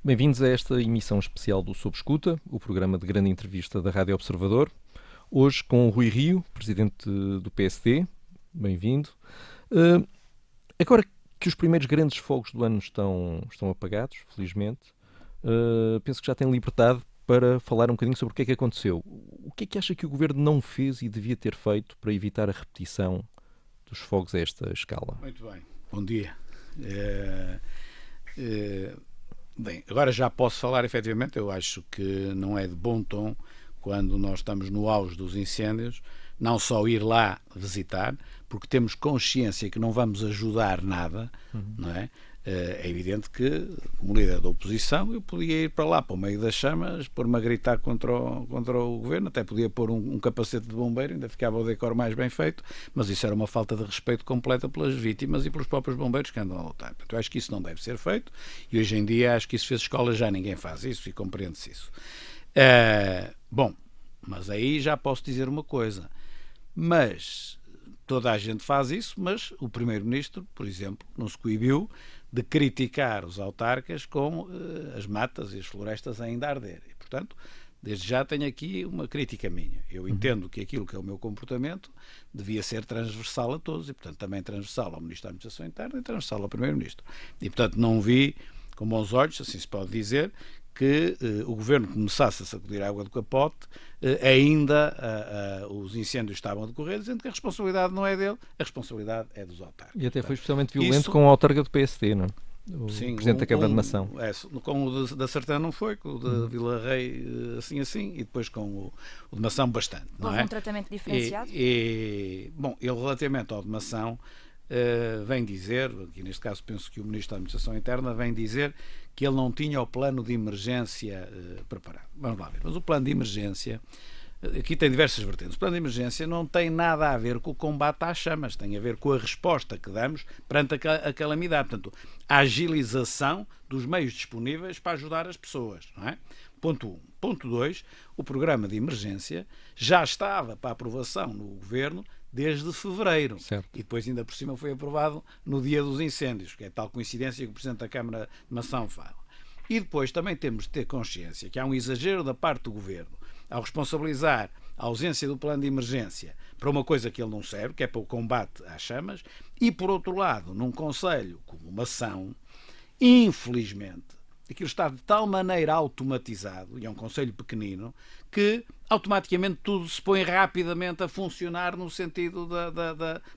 Bem-vindos a esta emissão especial do Sob Escuta, o programa de grande entrevista da Rádio Observador. Hoje com o Rui Rio, presidente do PSD. Bem-vindo. Agora que os primeiros grandes fogos do ano estão apagados, felizmente, penso que já tem liberdade para falar um bocadinho sobre o que é que aconteceu. O que é que acha que o Governo não fez e devia ter feito para evitar a repetição dos fogos a esta escala? Muito bem. Bom dia. Bem, agora já posso falar, efetivamente. Eu acho que não é de bom tom, quando nós estamos no auge dos incêndios, não só ir lá visitar, porque temos consciência que não vamos ajudar nada, não é? É evidente que, como líder da oposição, eu podia ir para lá, para o meio das chamas, pôr-me a gritar contra o governo, até podia pôr um capacete de bombeiro, ainda ficava o decor mais bem feito, mas isso era uma falta de respeito completa pelas vítimas e pelos próprios bombeiros que andam a lutar. Portanto, eu acho que isso não deve ser feito, e hoje em dia acho que isso fez escola, já ninguém faz isso e compreende-se isso. Bom, mas aí já posso dizer uma coisa, mas toda a gente faz isso, mas o Primeiro-Ministro, por exemplo, não se coibiu de criticar os autarcas com as matas e as florestas ainda a arder. E, portanto, desde já tenho aqui uma crítica minha. Eu entendo que aquilo que é o meu comportamento devia ser transversal a todos e, portanto, também transversal ao Ministro da Administração Interna e transversal ao Primeiro-Ministro. E, portanto, não vi com bons olhos, assim se pode dizer, que o Governo começasse a sacudir a água do capote, ainda os incêndios estavam a decorrer, dizendo que a responsabilidade não é dele, a responsabilidade é dos autarcas. E até foi especialmente violento com a autarca do PSD, não é? O Presidente da Câmara de Mação. Com o da Sertã não foi, com o de Vila Rei assim, e depois com o de Mação bastante. Não Houve é? Um tratamento diferenciado? Bom, ele relativamente ao de Mação vem dizer, aqui neste caso penso que o Ministro da Administração Interna vem dizer que ele não tinha o plano de emergência preparado. Vamos lá ver. Mas o plano de emergência, aqui tem diversas vertentes. O plano de emergência não tem nada a ver com o combate às chamas, tem a ver com a resposta que damos perante a calamidade. Portanto, a agilização dos meios disponíveis para ajudar as pessoas. Não é? Ponto 1. Ponto 2. O programa de emergência já estava para aprovação no Governo desde fevereiro. Certo. E depois ainda por cima foi aprovado no dia dos incêndios, que é tal coincidência que o Presidente da Câmara de Mação fala. E depois também temos de ter consciência que há um exagero da parte do Governo ao responsabilizar a ausência do plano de emergência para uma coisa que ele não serve, que é para o combate às chamas, e por outro lado, num concelho como Mação, infelizmente, aquilo está de tal maneira automatizado, e é um concelho pequenino, que automaticamente tudo se põe rapidamente a funcionar no sentido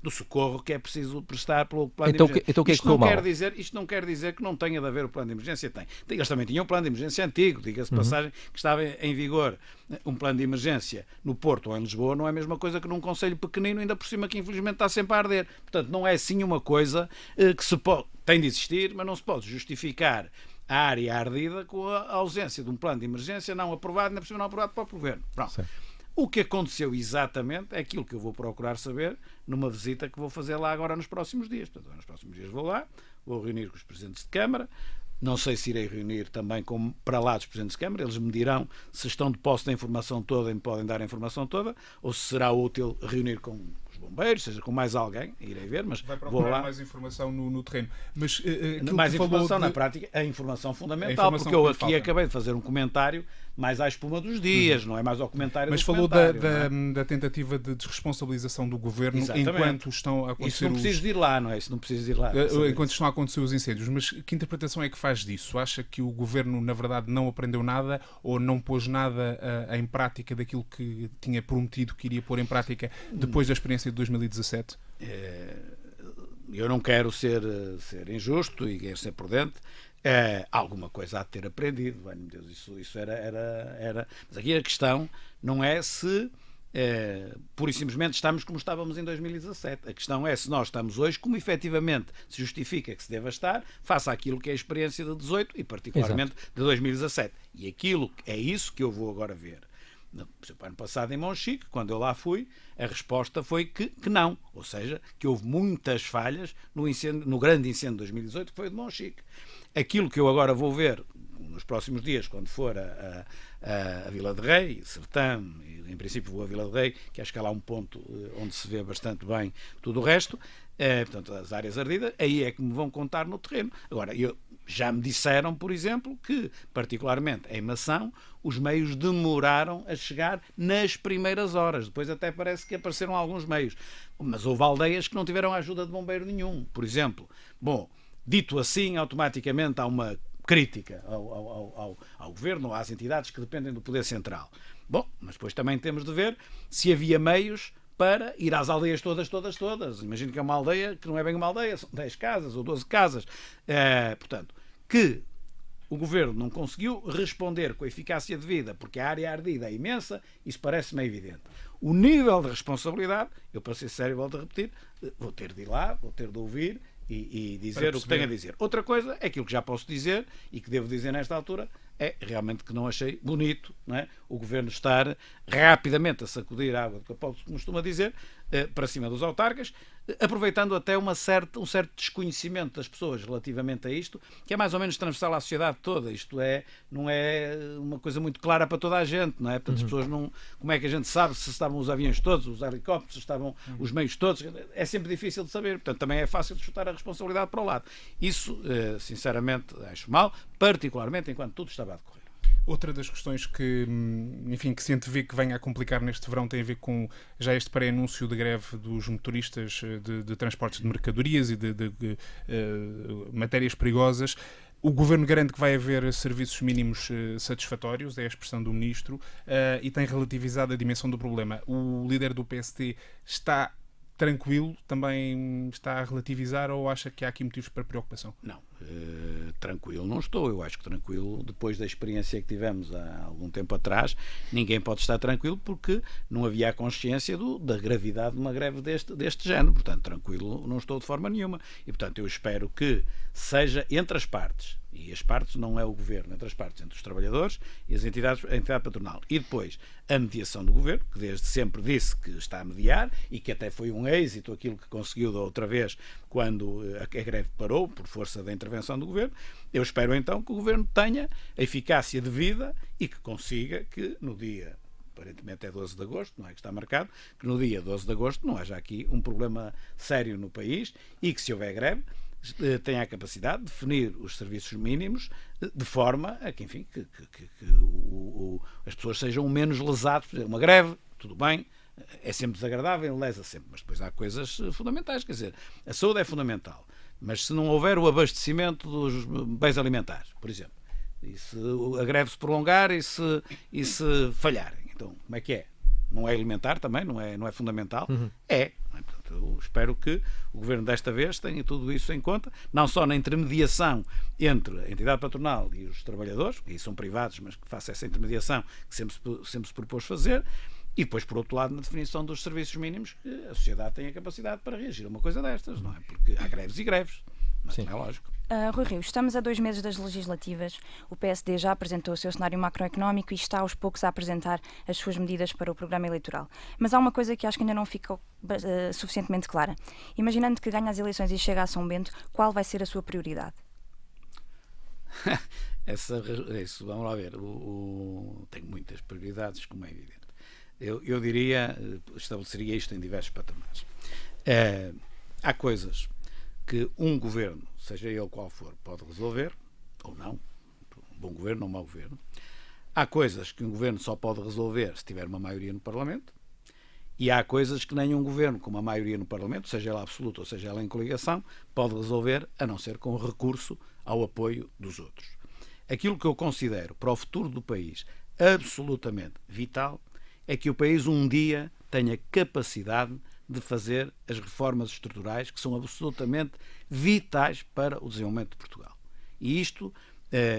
do socorro que é preciso prestar pelo plano de emergência. Então o que é que correu mal? Isto não quer dizer que não tenha de haver o plano de emergência. Tem. Eles também tinham um plano de emergência antigo, diga-se passagem, que estava em vigor. Um plano de emergência no Porto ou em Lisboa não é a mesma coisa que num concelho pequenino, ainda por cima que infelizmente está sempre a arder. Portanto, não é assim uma coisa que se pode, tem de existir, mas não se pode justificar a área ardida com a ausência de um plano de emergência não aprovado, ainda por cima não aprovado para o Governo. Pronto. O que aconteceu exatamente é aquilo que eu vou procurar saber numa visita que vou fazer lá agora nos próximos dias. Portanto, nos próximos dias vou lá, vou reunir com os Presidentes de Câmara, não sei se irei reunir também para lá dos Presidentes de Câmara, eles me dirão se estão de posse da informação toda e me podem dar a informação toda, ou se será útil reunir com os bombeiros, seja com mais alguém, irei ver, mas vai vou procurar lá. Mais informação no terreno. Mas, mais informação na prática, a informação fundamental, porque eu aqui acabei de fazer um comentário mais à espuma dos dias, não é mais ao comentário mas do falou comentário. da tentativa de desresponsabilização do Governo. Exatamente. Enquanto estão a acontecer Isso não preciso de ir lá, não é? Isso não preciso de ir lá. enquanto estão a acontecer os incêndios. Mas que interpretação é que faz disso? Acha que o Governo, na verdade, não aprendeu nada ou não pôs nada em prática daquilo que tinha prometido que iria pôr em prática depois da experiência de 2017? Eu não quero ser injusto e quero ser prudente. Alguma coisa há de ter aprendido. Bem, meu Deus, isso era. Mas aqui a questão não é se pura e simplesmente estamos como estávamos em 2017. A questão é se nós estamos hoje, como efetivamente se justifica que se deva estar, face àquilo que é a experiência de 18 e particularmente de 2017. E aquilo é isso que eu vou agora ver. No ano passado em Monchique, quando eu lá fui, a resposta foi que não. Ou seja, que houve muitas falhas no grande incêndio de 2018, que foi o de Monchique. Aquilo que eu agora vou ver nos próximos dias, quando for a Vila de Rei, Sertã, em princípio vou a Vila de Rei, que acho que há lá um ponto onde se vê bastante bem tudo o resto, portanto, as áreas ardidas, aí é que me vão contar no terreno. Agora, Já me disseram, por exemplo, que, particularmente em Mação, os meios demoraram a chegar nas primeiras horas. Depois até parece que apareceram alguns meios. Mas houve aldeias que não tiveram ajuda de bombeiro nenhum, por exemplo. Bom, dito assim, automaticamente há uma crítica ao governo, às entidades que dependem do poder central. Bom, mas depois também temos de ver se havia meios para ir às aldeias todas. Imagino que é uma aldeia que não é bem uma aldeia, são 10 casas ou 12 casas. Portanto, que o governo não conseguiu responder com a eficácia devida, porque a área ardida é imensa, isso parece-me evidente. O nível de responsabilidade, eu para ser sério volto a repetir, vou ter de ir lá, vou ter de ouvir e dizer o que tenho a dizer. Outra coisa é aquilo que já posso dizer e que devo dizer nesta altura, é realmente que não achei bonito, não é? O governo estar rapidamente a sacudir a água, do que costuma dizer, para cima dos autarcas, aproveitando até um certo desconhecimento das pessoas relativamente a isto, que é mais ou menos transversal à sociedade toda. Isto não é uma coisa muito clara para toda a gente, não é? Portanto, as pessoas não... Como é que a gente sabe se estavam os aviões todos, os helicópteros, se estavam os meios todos? É sempre difícil de saber. Portanto, também é fácil de chutar a responsabilidade para o lado. Isso, sinceramente, acho mal, particularmente enquanto tudo estava a decorrer. Outra das questões que, enfim, que se antevê que venha a complicar neste verão tem a ver com já este pré-anúncio de greve dos motoristas de transportes de mercadorias e de matérias perigosas. O Governo garante que vai haver serviços mínimos satisfatórios, é a expressão do Ministro, e tem relativizado a dimensão do problema. O líder do PSD está tranquilo, também está a relativizar, ou acha que há aqui motivos para preocupação? Não, tranquilo não estou. Eu acho que tranquilo, depois da experiência que tivemos há algum tempo atrás, ninguém pode estar tranquilo porque não havia a consciência da gravidade de uma greve deste género. Portanto, tranquilo não estou de forma nenhuma. E, portanto, eu espero que seja entre as partes, e as partes não é o governo, entre as partes, entre os trabalhadores e a entidade patronal. E depois a mediação do governo, que desde sempre disse que está a mediar e que até foi um êxito aquilo que conseguiu da outra vez quando a greve parou por força da intervenção do governo. Eu espero então que o governo tenha a eficácia devida e que consiga que no dia, aparentemente é 12 de agosto, não é que está marcado, que no dia 12 de agosto não haja aqui um problema sério no país e que se houver greve tenha a capacidade de definir os serviços mínimos de forma a que, enfim, que as pessoas sejam menos lesadas. Uma greve, tudo bem, é sempre desagradável, lesa sempre, mas depois há coisas fundamentais, quer dizer, a saúde é fundamental, mas se não houver o abastecimento dos bens alimentares, por exemplo, e se a greve se prolongar e se falharem, então como é que é? Não é elementar também, não é fundamental? É. Portanto, eu espero que o Governo desta vez tenha tudo isso em conta, não só na intermediação entre a entidade patronal e os trabalhadores, que aí são privados, mas que faça essa intermediação que sempre se propôs fazer, e depois, por outro lado, na definição dos serviços mínimos, que a sociedade tem a capacidade para reagir a uma coisa destas, não é? Porque há greves e greves, mas não é lógico. Rui Rio, estamos a 2 meses das legislativas, o PSD já apresentou o seu cenário macroeconómico e está aos poucos a apresentar as suas medidas para o programa eleitoral. Mas há uma coisa que acho que ainda não ficou suficientemente clara. Imaginando que ganha as eleições e chega a São Bento, qual vai ser a sua prioridade? Isso, vamos lá ver. Tenho muitas prioridades, como é evidente. Eu diria, estabeleceria isto em diversos patamares. Há coisas que um governo, seja ele qual for, pode resolver, ou não. Um bom governo ou um mau governo. Há coisas que um governo só pode resolver se tiver uma maioria no Parlamento, e há coisas que nenhum governo com uma maioria no Parlamento, seja ela absoluta ou seja ela em coligação, pode resolver, a não ser com recurso ao apoio dos outros. Aquilo que eu considero para o futuro do país absolutamente vital é que o país um dia tenha capacidade de fazer as reformas estruturais que são absolutamente vitais para o desenvolvimento de Portugal. E isto,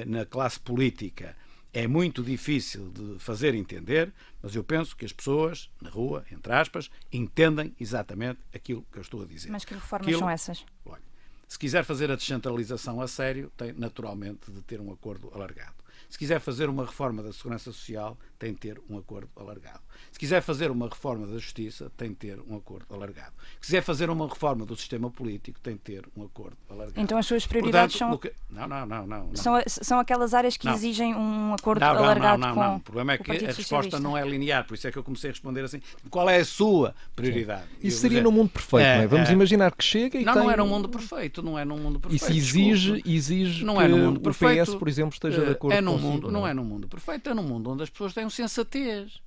na classe política, é muito difícil de fazer entender, mas eu penso que as pessoas, na rua, entre aspas, entendem exatamente aquilo que eu estou a dizer. Mas que reformas são essas? Olha, se quiser fazer a descentralização a sério, tem naturalmente de ter um acordo alargado. Se quiser fazer uma reforma da Segurança Social, tem de ter um acordo alargado. Se quiser fazer uma reforma da Justiça, tem de ter um acordo alargado. Se quiser fazer uma reforma do sistema político, tem de ter um acordo alargado. Então as suas prioridades Não. São aquelas áreas que exigem um acordo alargado com o problema é que a resposta Socialista. não é linear, por isso é que eu comecei a responder assim. Qual é a sua prioridade? Isso seria num mundo perfeito, não é? Vamos imaginar que chega e não é num mundo perfeito, não é num mundo perfeito. Isso exige não que é num mundo perfeito, o PS, por exemplo, esteja de acordo consigo. Não é num mundo perfeito, é num mundo onde as pessoas têm sensatez.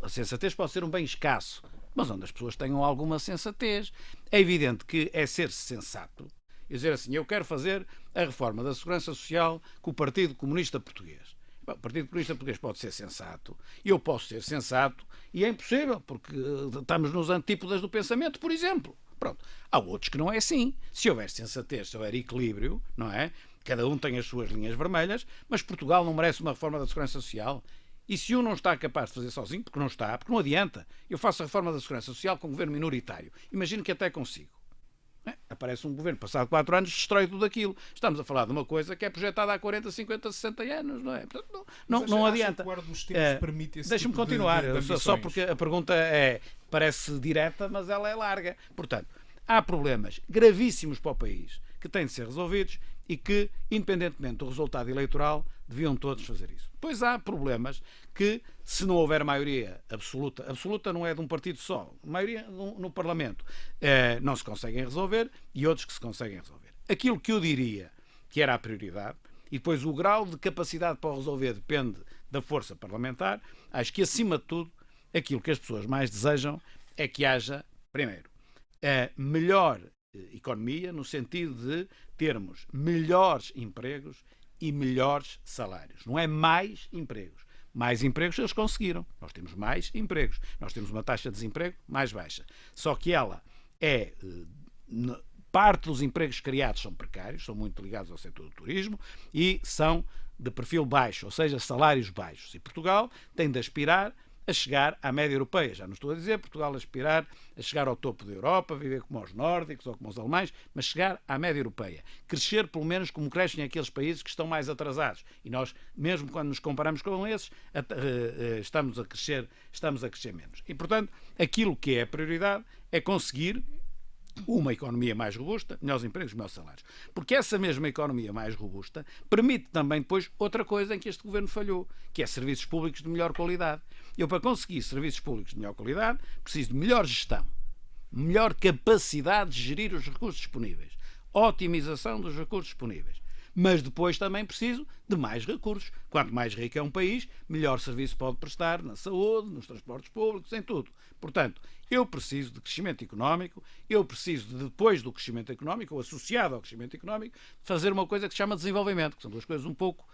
A sensatez pode ser um bem escasso, mas onde as pessoas tenham alguma sensatez. É evidente que é ser sensato e dizer assim, eu quero fazer a reforma da Segurança Social com o Partido Comunista Português. Bom, o Partido Comunista Português pode ser sensato, eu posso ser sensato, e é impossível, porque estamos nos antípodas do pensamento, por exemplo. Pronto. Há outros que não é assim. Se houver sensatez, se houver equilíbrio, não é? Cada um tem as suas linhas vermelhas, mas Portugal não merece uma reforma da Segurança Social. E se um não está capaz de fazer sozinho, porque não adianta, eu faço a reforma da Segurança Social com um governo minoritário. Imagino que até consigo. Aparece um governo, passado 4 anos, destrói tudo aquilo. Estamos a falar de uma coisa que é projetada há 40, 50, 60 anos, não é? Portanto, não adianta. Deixa-me continuar, só porque a pergunta parece direta, mas ela é larga. Portanto, há problemas gravíssimos para o país que têm de ser resolvidos e que, independentemente do resultado eleitoral, deviam todos fazer isso. Depois há problemas que, se não houver maioria absoluta não é de um partido só, maioria no Parlamento, não se conseguem resolver, e outros que se conseguem resolver. Aquilo que eu diria que era a prioridade, e depois o grau de capacidade para o resolver depende da força parlamentar, acho que, acima de tudo, aquilo que as pessoas mais desejam é que haja, primeiro, melhor economia, no sentido de termos melhores empregos e melhores salários. Não é mais empregos. Mais empregos eles conseguiram. Nós temos mais empregos. Nós temos uma taxa de desemprego mais baixa. Só que ela parte dos empregos criados são precários, são muito ligados ao setor do turismo e são de perfil baixo, ou seja, salários baixos. E Portugal tem de aspirar a chegar à média europeia. Já não estou a dizer Portugal aspirar a chegar ao topo da Europa, viver como os nórdicos ou como os alemães, mas chegar à média europeia. Crescer, pelo menos, como crescem aqueles países que estão mais atrasados. E nós, mesmo quando nos comparamos com esses, estamos a crescer menos. E, portanto, aquilo que é a prioridade é conseguir uma economia mais robusta, melhores empregos, melhores salários. Porque essa mesma economia mais robusta permite também depois outra coisa em que este governo falhou, que é serviços públicos de melhor qualidade. Eu, para conseguir serviços públicos de melhor qualidade, preciso de melhor gestão, melhor capacidade de gerir os recursos disponíveis, otimização dos recursos disponíveis. Mas depois também preciso de mais recursos. Quanto mais rico é um país, melhor serviço pode prestar na saúde, nos transportes públicos, em tudo. Portanto, eu preciso de crescimento económico, eu preciso, depois do crescimento económico, ou associado ao crescimento económico, fazer uma coisa que se chama desenvolvimento, que são duas coisas um pouco,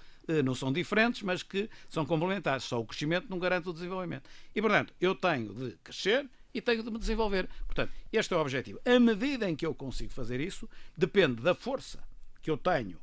não são diferentes, mas que são complementares. Só o crescimento não garante o desenvolvimento. E, portanto, eu tenho de crescer e tenho de me desenvolver. Portanto, este é o objetivo. A medida em que eu consigo fazer isso depende da força que eu tenho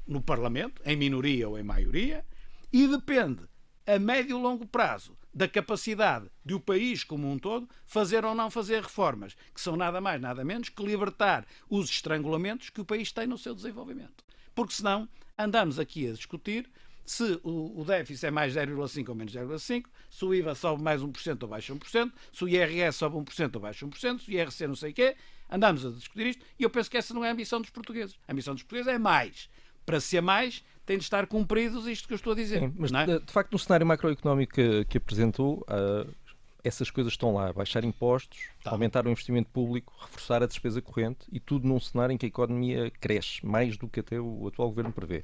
no Parlamento, em minoria ou em maioria, e depende, a médio e longo prazo, da capacidade de o país como um todo fazer ou não fazer reformas, que são nada mais, nada menos que libertar os estrangulamentos que o país tem no seu desenvolvimento. Porque senão andamos aqui a discutir se o déficit é mais 0,5 ou menos 0,5, se o IVA sobe mais 1% ou baixa 1%, se o IRS sobe 1% ou baixa 1%, se o IRC não sei o quê, andamos a discutir isto e eu penso que essa não é a ambição dos portugueses. A ambição dos portugueses é mais. Para ser mais, tem de estar cumpridos isto que eu estou a dizer. Sim, mas não é? De facto, no cenário macroeconómico que apresentou, essas coisas estão lá. Baixar impostos, aumentar o investimento público, reforçar a despesa corrente e tudo num cenário em que a economia cresce mais do que até o atual governo prevê.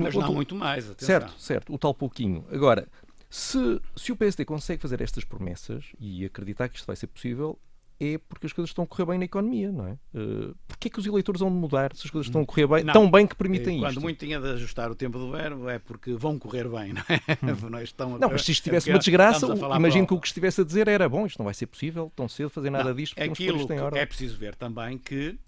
Mas não muito mais, atenção. Certo, o tal pouquinho. Agora, se o PSD consegue fazer estas promessas e acreditar que isto vai ser possível, é porque as coisas estão a correr bem na economia, não é? Porquê é que os eleitores vão mudar se as coisas estão a correr bem, tão bem que permitem isto? Quando muito tinha de ajustar o tempo do verbo é porque vão correr bem, não é? Não, mas se isto tivesse uma desgraça, imagino que o que estivesse a dizer era bom, isto não vai ser possível tão cedo fazer nada disto. Aquilo que é preciso ver também que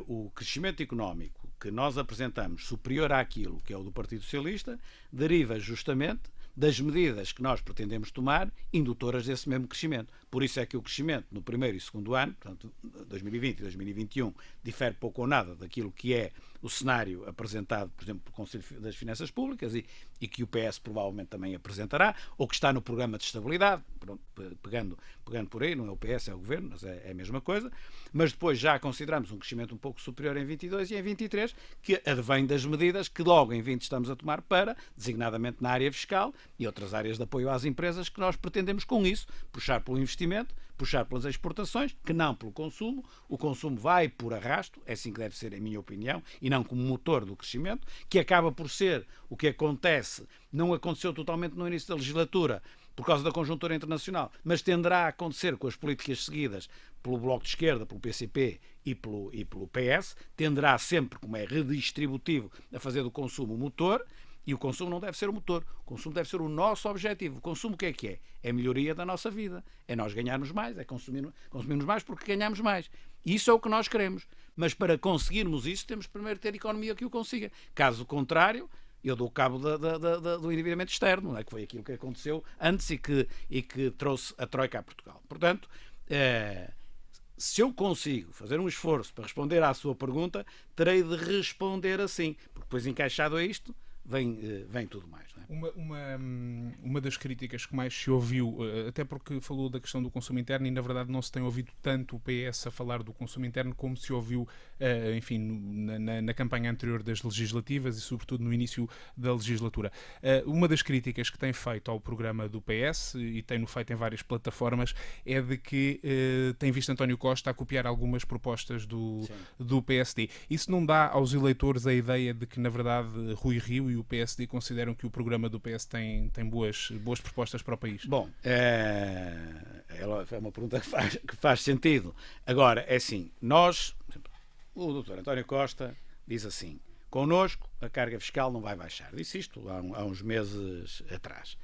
o crescimento económico que nós apresentamos superior àquilo que é o do Partido Socialista deriva justamente das medidas que nós pretendemos tomar indutoras desse mesmo crescimento. Por isso é que o crescimento no primeiro e segundo ano, portanto, 2020 e 2021, difere pouco ou nada daquilo que é o cenário apresentado, por exemplo, pelo Conselho das Finanças Públicas e que o PS provavelmente também apresentará, ou que está no programa de estabilidade, pronto, pegando por aí, não é o PS, é o Governo, mas é a mesma coisa, mas depois já consideramos um crescimento um pouco superior em 22 e em 23, que advém das medidas que logo em 20 estamos a tomar para, designadamente na área fiscal e outras áreas de apoio às empresas, que nós pretendemos com isso puxar pelo investimento, puxar pelas exportações, que não pelo consumo. O consumo vai por arrasto, é assim que deve ser, em minha opinião, e não como motor do crescimento, que acaba por ser o que acontece, não aconteceu totalmente no início da legislatura, por causa da conjuntura internacional, mas tenderá a acontecer com as políticas seguidas pelo Bloco de Esquerda, pelo PCP e pelo PS, tenderá sempre, como é redistributivo, a fazer do consumo o motor, e o consumo não deve ser o motor, o consumo deve ser o nosso objetivo. O consumo o que é? É a melhoria da nossa vida, é nós ganharmos mais, é consumirmos mais porque ganhamos mais. Isso é o que nós queremos, mas para conseguirmos isso temos primeiro de ter economia que o consiga. Caso contrário, eu dou cabo do endividamento externo, não é? Que foi aquilo que aconteceu antes e que trouxe a Troika a Portugal. Portanto, se eu consigo fazer um esforço para responder à sua pergunta, terei de responder assim, porque depois encaixado a isto, vem tudo mais. Não é? Uma das críticas que mais se ouviu, até porque falou da questão do consumo interno, e na verdade não se tem ouvido tanto o PS a falar do consumo interno como se ouviu, enfim, na campanha anterior das legislativas e sobretudo no início da legislatura. Uma das críticas que tem feito ao programa do PS, e tem-no feito em várias plataformas, é de que tem visto António Costa a copiar algumas propostas do PSD. Isso não dá aos eleitores a ideia de que, na verdade, Rui Rio e o PSD consideram que o programa do PS tem boas propostas para o país? Bom, é uma pergunta que faz sentido. Agora, é assim, o Dr. António Costa diz assim: connosco a carga fiscal não vai baixar. Disse isto há uns meses atrás.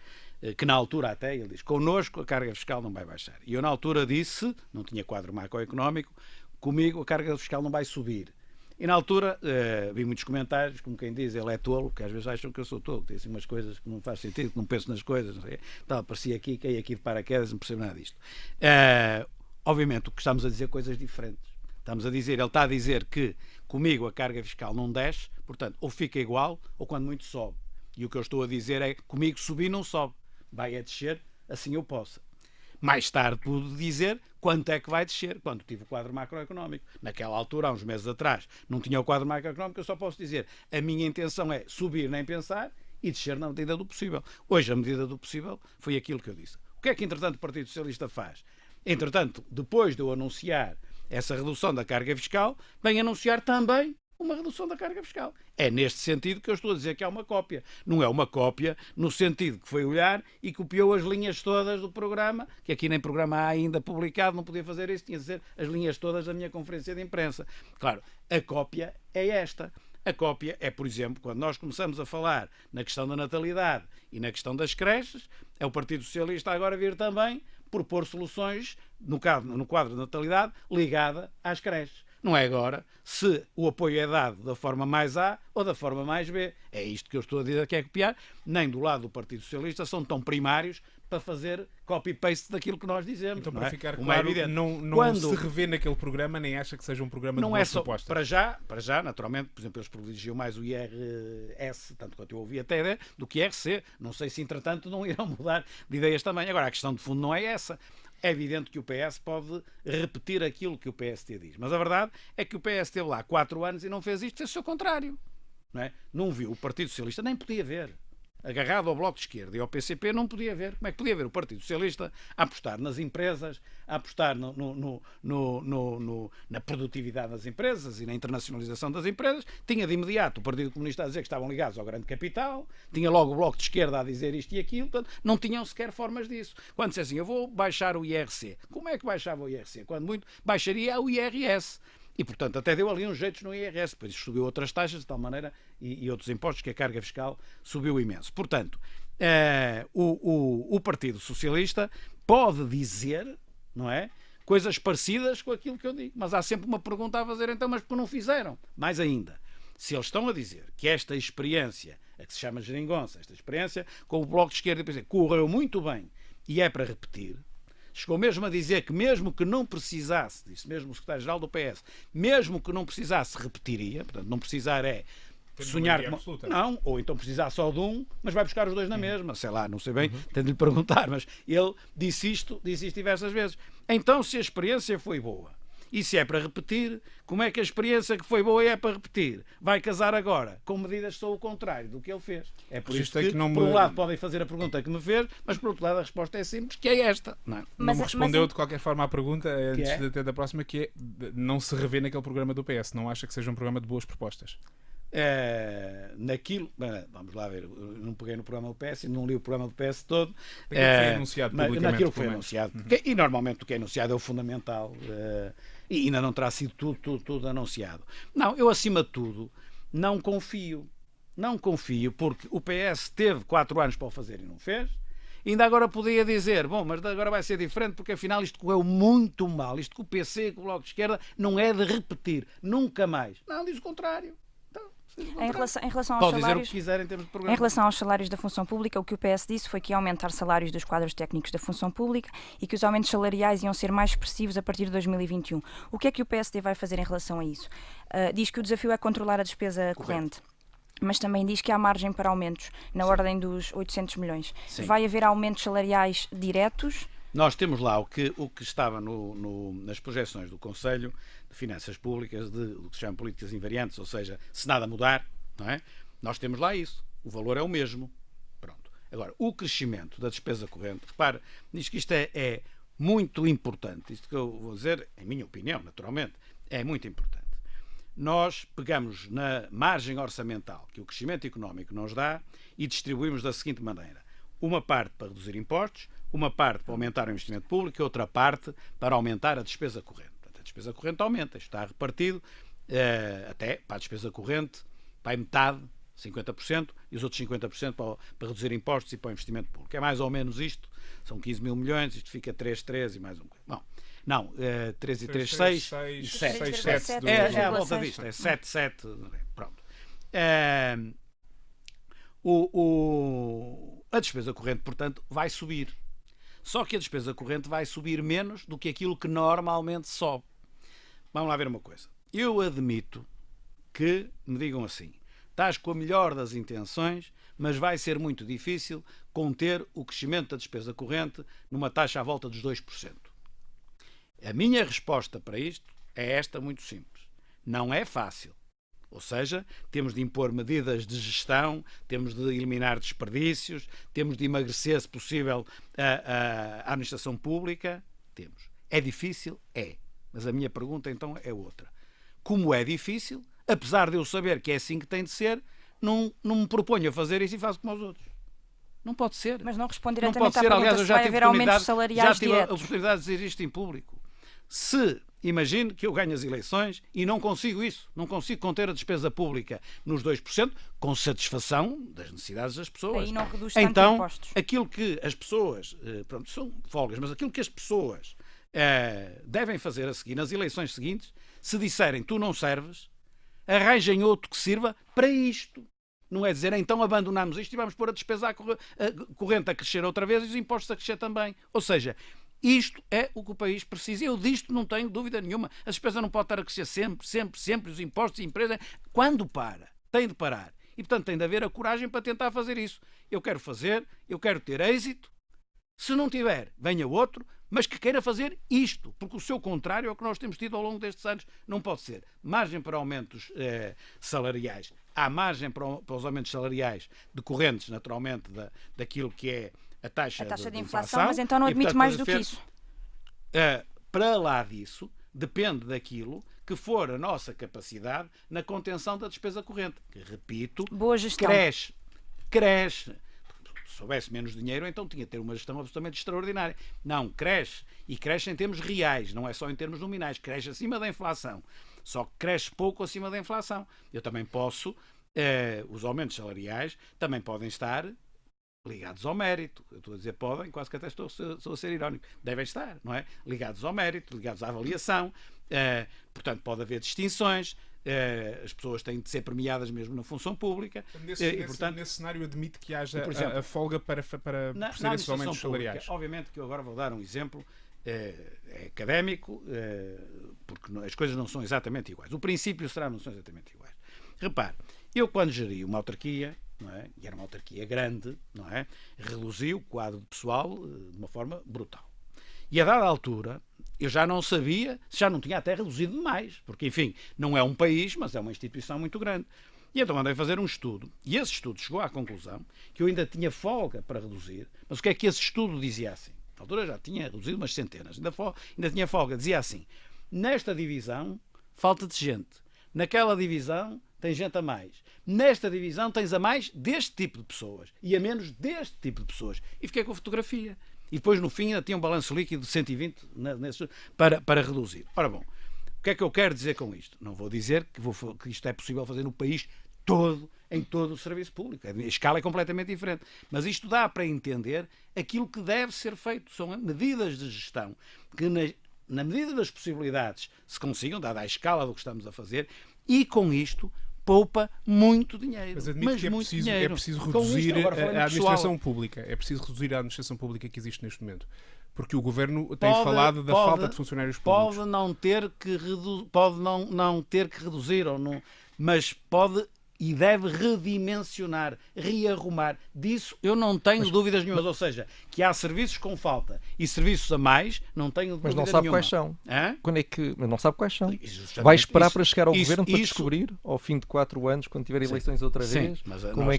Que na altura até ele diz: connosco a carga fiscal não vai baixar. E eu na altura disse, não tinha quadro macroeconómico, comigo a carga fiscal não vai subir. E na altura vi muitos comentários, como quem diz, ele é tolo, que às vezes acham que eu sou tolo, tem assim umas coisas que não faz sentido, que não penso nas coisas, não sei. Então, apareci aqui, caí aqui de paraquedas, não percebo nada disto. Obviamente, o que estamos a dizer coisas diferentes. Ele está a dizer que comigo a carga fiscal não desce, portanto, ou fica igual, ou quando muito sobe. E o que eu estou a dizer é que comigo subir não sobe, vai a descer, assim eu posso. Mais tarde pude dizer quanto é que vai descer, quando tive o quadro macroeconómico. Naquela altura, há uns meses atrás, não tinha o quadro macroeconómico, eu só posso dizer: a minha intenção é subir nem pensar e descer na medida do possível. Hoje, a medida do possível foi aquilo que eu disse. O que é que, entretanto, o Partido Socialista faz? Entretanto, depois de eu anunciar essa redução da carga fiscal, vem anunciar também uma redução da carga fiscal. É neste sentido que eu estou a dizer que é uma cópia. Não é uma cópia no sentido que foi olhar e copiou as linhas todas do programa, que aqui nem programa há ainda publicado, não podia fazer isso, tinha de ser as linhas todas da minha conferência de imprensa. Claro, a cópia é esta. A cópia é, por exemplo, quando nós começamos a falar na questão da natalidade e na questão das creches, é o Partido Socialista agora vir também propor soluções, no quadro de natalidade, ligada às creches. Não é agora se o apoio é dado da forma mais A ou da forma mais B. É isto que eu estou a dizer que é copiar. Nem do lado do Partido Socialista são tão primários para fazer copy-paste daquilo que nós dizemos. Então, para ficar claro, não se revê naquele programa, nem acha que seja um programa de boas propostas. Para já, naturalmente, por exemplo, eles privilegiam mais o IRS, tanto quanto eu ouvi até, do que IRC. Não sei se, entretanto, não irão mudar de ideias também. Agora, a questão de fundo não é essa. É evidente que o PS pode repetir aquilo que o PST diz. Mas a verdade é que o PS esteve lá 4 anos e não fez isto, fez o seu contrário. Não viu o Partido Socialista, nem podia ver. Agarrado ao Bloco de Esquerda e ao PCP, não podia ver. Como é que podia ver o Partido Socialista a apostar nas empresas, a apostar na produtividade das empresas e na internacionalização das empresas? Tinha de imediato o Partido Comunista a dizer que estavam ligados ao grande capital, tinha logo o Bloco de Esquerda a dizer isto e aquilo, portanto, não tinham sequer formas disso. Quando disse assim: eu vou baixar o IRC. Como é que baixava o IRC? Quando muito, baixaria o IRS. E, portanto, até deu ali uns jeitos no IRS, depois subiu outras taxas de tal maneira e outros impostos que a carga fiscal subiu imenso. Portanto, o Partido Socialista pode dizer, não é, coisas parecidas com aquilo que eu digo, mas há sempre uma pergunta a fazer, então, mas porque não fizeram? Mais ainda, se eles estão a dizer que esta experiência, a que se chama geringonça, esta experiência com o Bloco de Esquerda, correu muito bem e é para repetir, chegou mesmo a dizer que mesmo que não precisasse, disse mesmo o secretário-geral do PS, mesmo que não precisasse, repetiria. Portanto, não precisar é sonhar com... Não, ou então precisar só de um, mas vai buscar os dois na mesma. Sei lá, não sei bem, tenho de lhe perguntar, mas ele disse isto diversas vezes. Então, se a experiência foi boa, e se é para repetir, como é que a experiência que foi boa é para repetir? Vai casar agora com medidas que são o contrário do que ele fez. É por isso que, por um lado, podem fazer a pergunta que me fez, mas por outro lado a resposta é simples, que é esta. Não me respondeu de qualquer forma à pergunta, antes de ter da próxima, que é, não se revê naquele programa do PS. Não acha que seja um programa de boas propostas? Naquilo, vamos lá ver, eu não peguei no programa do PS e não li o programa do PS todo. Naquilo que foi anunciado publicamente. Naquilo que foi anunciado. E normalmente o que é anunciado é o fundamental. E ainda não terá sido tudo anunciado. Não, eu acima de tudo não confio. Não confio porque o PS teve 4 anos para o fazer e não fez. E ainda agora podia dizer, bom, mas agora vai ser diferente porque afinal isto correu muito mal. Isto com o PC, com o Bloco de Esquerda, não é de repetir. Nunca mais. Não, diz o contrário. Em relação aos Pode salários, dizer o que quiser em termos de programa. Em relação aos salários da função pública, o que o PS disse foi que ia aumentar salários dos quadros técnicos da função pública e que os aumentos salariais iam ser mais expressivos a partir de 2021. O que é que o PSD vai fazer em relação a isso? Diz que o desafio é controlar a despesa corrente. Mas também diz que há margem para aumentos na ordem dos 800 milhões. Sim. Vai haver aumentos salariais diretos? Nós temos lá o que estava nas projeções do Conselho de Finanças Públicas, o que se chama políticas invariantes, ou seja, se nada mudar, não é? Nós temos lá isso. O valor é o mesmo. Pronto. Agora, o crescimento da despesa corrente, repare, diz que isto é muito importante. Isto que eu vou dizer, em minha opinião, naturalmente, é muito importante. Nós pegamos na margem orçamental que o crescimento económico nos dá e distribuímos da seguinte maneira. Uma parte para reduzir impostos, uma parte para aumentar o investimento público e outra parte para aumentar a despesa corrente. Portanto, a despesa corrente aumenta, isto está repartido até para a despesa corrente, para a metade, 50%, e os outros 50% para reduzir impostos e para o investimento público. É mais ou menos isto, são 15 mil milhões, isto fica 3 e mais um. Bom, não, 3 e 3, 6 e 7. É a volta disto, é 7, pronto. A despesa corrente, portanto, vai subir. Só que a despesa corrente vai subir menos do que aquilo que normalmente sobe. Vamos lá ver uma coisa. Eu admito que me digam assim, estás com a melhor das intenções, mas vai ser muito difícil conter o crescimento da despesa corrente numa taxa à volta dos 2%. A minha resposta para isto é esta, muito simples. Não é fácil. Ou seja, temos de impor medidas de gestão, temos de eliminar desperdícios, temos de emagrecer, se possível, a administração pública. Temos. É difícil? É. Mas a minha pergunta, então, é outra. Como é difícil, apesar de eu saber que é assim que tem de ser, não me proponho a fazer isso e faço como aos outros. Não pode ser. Mas não responde diretamente à pergunta. Aliás, eu já tive a oportunidade de dizer isto em público. Se imagine que eu ganho as eleições e não consigo isso, não consigo conter a despesa pública nos 2%, com satisfação das necessidades das pessoas. Aí não reduz tanto então, impostos. Aquilo que as pessoas, pronto, são folgas, mas aquilo que as pessoas devem fazer a seguir, nas eleições seguintes, se disserem tu não serves, arranjem outro que sirva para isto. Não é dizer, então abandonamos isto e vamos pôr a despesa corrente a crescer outra vez e os impostos a crescer também. Ou seja, isto é o que o país precisa. Eu disto não tenho dúvida nenhuma. A despesa não pode estar a crescer sempre. Os impostos e empresas, quando para, tem de parar. E, portanto, tem de haver a coragem para tentar fazer isso. Eu quero fazer, eu quero ter êxito. Se não tiver, venha outro, mas que queira fazer isto. Porque o seu contrário é o que nós temos tido ao longo destes anos. Não pode ser. Margem para aumentos salariais. Há margem para os aumentos salariais decorrentes, naturalmente, daquilo que é a taxa de inflação, mas então não admite mais do que isso. Para lá disso, depende daquilo que for a nossa capacidade na contenção da despesa corrente. Que, repito, boa gestão. Cresce. Se houvesse menos dinheiro, então tinha de ter uma gestão absolutamente extraordinária. Não, cresce. E cresce em termos reais, não é só em termos nominais. Cresce acima da inflação. Só que cresce pouco acima da inflação. Eu também posso, os aumentos salariais também podem estar ligados ao mérito. Eu estou a dizer podem, quase que até estou a ser irónico. Devem estar, não é? Ligados ao mérito, ligados à avaliação. Portanto, pode haver distinções. as pessoas têm de ser premiadas mesmo na função pública. Portanto, nesse cenário admite que haja a folga para proceder esses aumentos salariais. Obviamente que eu agora vou dar um exemplo académico, porque as coisas não são exatamente iguais. O princípio será não são exatamente iguais. Repare, eu quando geri uma autarquia, não é? E era uma autarquia grande, não é? Reduzi o quadro pessoal de uma forma brutal. E a dada altura, eu já não sabia se já não tinha até reduzido demais, porque, enfim, não é um país, mas é uma instituição muito grande. E então andei a fazer um estudo, e esse estudo chegou à conclusão que eu ainda tinha folga para reduzir, mas o que é que esse estudo dizia assim? Na altura já tinha reduzido umas centenas, ainda tinha folga, dizia assim: nesta divisão falta de gente, naquela divisão tem gente a mais, nesta divisão tens a mais deste tipo de pessoas e a menos deste tipo de pessoas. E fiquei com a fotografia. E depois, no fim, ainda tinha um balanço líquido de 120 para reduzir. Ora bom, o que é que eu quero dizer com isto? Não vou dizer que isto é possível fazer no país todo, em todo o serviço público. A escala é completamente diferente. Mas isto dá para entender aquilo que deve ser feito. São medidas de gestão que, na medida das possibilidades, se consigam, dada a escala do que estamos a fazer, e com isto poupa muito dinheiro. Mas admito que é preciso reduzir a administração pública. É preciso reduzir a administração pública que existe neste momento. Porque o Governo tem falado da falta de funcionários públicos. Pode não ter que reduzir, ou não, mas pode e deve redimensionar, rearrumar. Disso eu não tenho dúvidas nenhumas. Ou seja, que há serviços com falta e serviços a mais, não tenho dúvida nenhuma. Mas não sabe quais são. Quando é que... Mas não sabe quais são. Vai esperar para chegar ao Governo para descobrir, ao fim de 4 anos, quando tiver eleições outra vez? Sim, mas como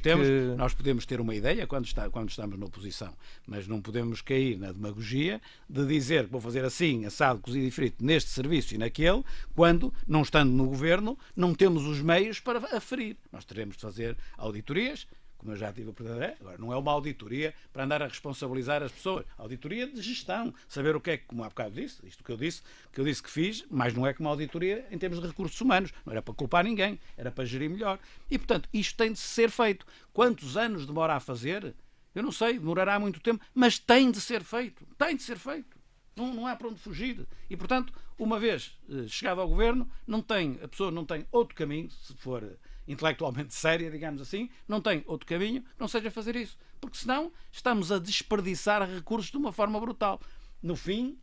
nós podemos ter uma ideia quando estamos na oposição, mas não podemos cair na demagogia de dizer que vou fazer assim, assado, cozido e frito, neste serviço e naquele, quando, não estando no Governo, não temos os meios para aferir. Nós teremos de fazer auditorias, como eu já tive a oportunidade. Agora, não é uma auditoria para andar a responsabilizar as pessoas. Auditoria de gestão. Saber o que é que, como há bocado disse, isto que eu disse que fiz, mas não é como uma auditoria em termos de recursos humanos. Não era para culpar ninguém, era para gerir melhor. E, portanto, isto tem de ser feito. Quantos anos demora a fazer? Eu não sei, demorará muito tempo, mas tem de ser feito. Tem de ser feito. Não há para onde fugir. E, portanto, uma vez chegado ao Governo, a pessoa não tem outro caminho, se for intelectualmente séria, digamos assim, não tem outro caminho que não seja fazer isso. Porque senão estamos a desperdiçar recursos de uma forma brutal. No fim,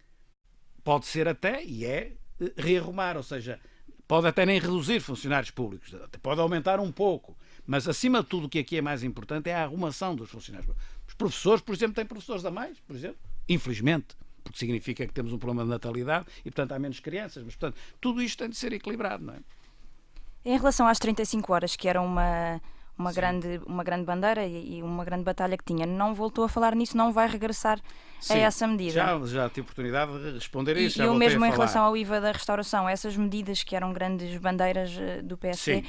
pode ser até, e é, rearrumar, ou seja, pode até nem reduzir funcionários públicos, pode aumentar um pouco, mas acima de tudo o que aqui é mais importante é a arrumação dos funcionários públicos. Os professores, por exemplo, têm professores a mais, por exemplo, infelizmente, porque significa que temos um problema de natalidade e, portanto, há menos crianças, mas, portanto, tudo isto tem de ser equilibrado, não é? Em relação às 35 horas, que era uma grande bandeira e uma grande batalha que tinha, não voltou a falar nisso, não vai regressar a essa medida? Já tive oportunidade de responder a isso. E o mesmo em relação ao IVA da restauração, essas medidas que eram grandes bandeiras do PSD,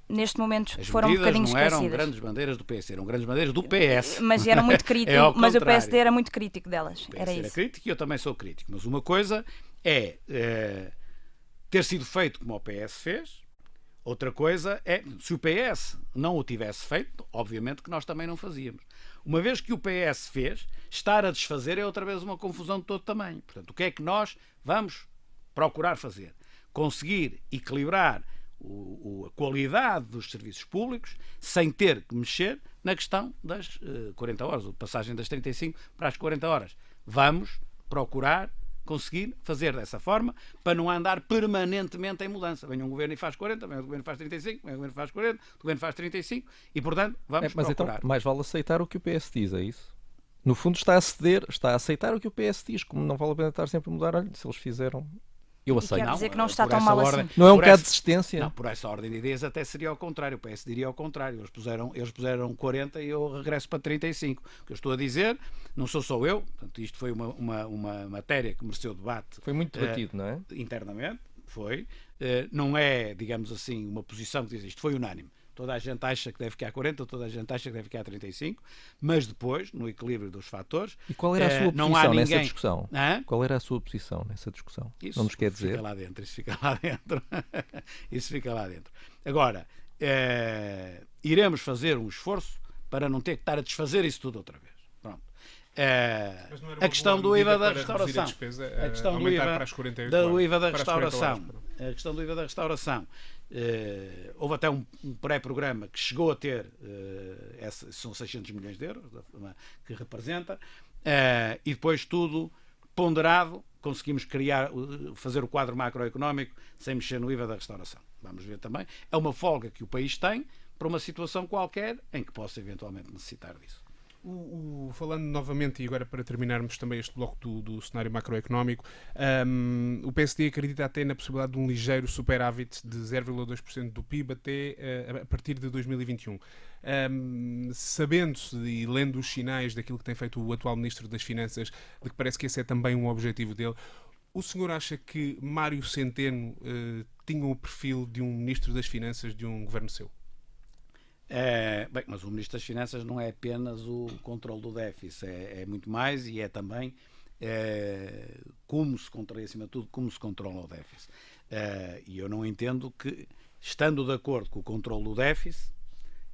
neste momento foram um bocadinho esquecidas. Não eram grandes bandeiras do PSD, eram grandes bandeiras do PS. Mas era muito crítico, mas o PSD era muito crítico delas. O PS era crítico e eu também sou crítico, mas uma coisa é ter sido feito como o PS fez. Outra coisa é, se o PS não o tivesse feito, obviamente que nós também não fazíamos. Uma vez que o PS fez, estar a desfazer é outra vez uma confusão de todo tamanho. Portanto, o que é que nós vamos procurar fazer? Conseguir equilibrar a qualidade dos serviços públicos sem ter que mexer na questão das 40 horas, ou de passagem das 35 para as 40 horas. Vamos procurar conseguir fazer dessa forma para não andar permanentemente em mudança. Vem um governo e faz 40, vem outro governo e faz 35, vem um governo e faz 40, outro governo faz 35 e, portanto, vamos mas procurar. Então, mais vale aceitar o que o PS diz, é isso? No fundo está a ceder, está a aceitar o que o PS diz, como não vale a pena estar sempre a mudar, olha, se eles fizeram... Eu aceito. Quer dizer que não está tão mal assim. Não é um bocado de desistência? Não, por essa ordem de ideias até seria ao contrário. O PS diria ao contrário. Eles puseram 40 e eu regresso para 35. O que eu estou a dizer, não sou só eu. Portanto, isto foi uma matéria que mereceu debate. Foi muito debatido, não é? Internamente, foi. Não é, digamos assim, uma posição que diz isto. Foi unânime. Toda a gente acha que deve ficar 40, toda a gente acha que deve ficar 35, mas depois, no equilíbrio dos fatores... E qual era a sua posição nessa discussão? Qual era a sua posição nessa discussão? Isso não nos quer dizer? Isso fica lá dentro. Isso fica lá dentro. Agora, iremos fazer um esforço para não ter que estar a desfazer isso tudo outra vez. Pronto. Mas não era A uma questão boa do IVA medida da para reduzir a restauração. despesa, A questão do aumentar IVA para as 48 do horas, IVA da para as 40 restauração. horas, perdão. A questão do IVA da restauração. Houve até um pré-programa que chegou a ter, são 600 milhões de euros, que representa, e depois tudo ponderado, conseguimos fazer o quadro macroeconómico sem mexer no IVA da restauração. Vamos ver também. É uma folga que o país tem para uma situação qualquer em que possa eventualmente necessitar disso. Falando novamente, e agora para terminarmos também este bloco do cenário macroeconómico, o PSD acredita até na possibilidade de um ligeiro superávit de 0,2% do PIB até a partir de 2021. Sabendo-se e lendo os sinais daquilo que tem feito o atual Ministro das Finanças, de que parece que esse é também um objetivo dele, o senhor acha que Mário Centeno tinha o perfil de um Ministro das Finanças de um governo seu? Bem, mas o Ministro das Finanças não é apenas o controle do déficit, é muito mais, e é também como se controla, acima de tudo, como se controla o déficit. E eu não entendo que, estando de acordo com o controle do déficit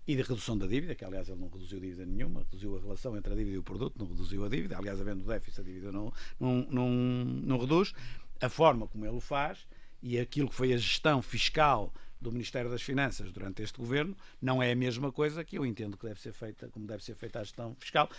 e de redução da dívida, que aliás ele não reduziu dívida nenhuma, reduziu a relação entre a dívida e o produto, não reduziu a dívida, aliás, havendo déficit, a dívida não reduz, a forma como ele o faz e aquilo que foi a gestão fiscal do Ministério das Finanças durante este governo não é a mesma coisa que eu entendo que deve ser feita, como deve ser feita a gestão fiscal.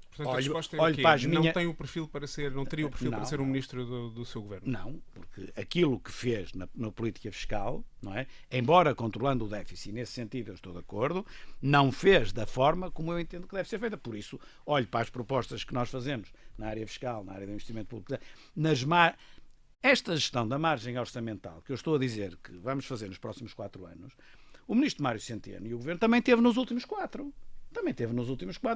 Portanto, a resposta é não tem o perfil para ser, não teria o perfil para ser um ministro do seu governo? Não, porque aquilo que fez na política fiscal, não é? Embora controlando o déficit, nesse sentido eu estou de acordo, não fez da forma como eu entendo que deve ser feita. Por isso, olho para as propostas que nós fazemos na área fiscal, na área do investimento público, esta gestão da margem orçamental, que eu estou a dizer que vamos fazer nos próximos 4 anos, o ministro Mário Centeno e o governo também teve nos últimos 4.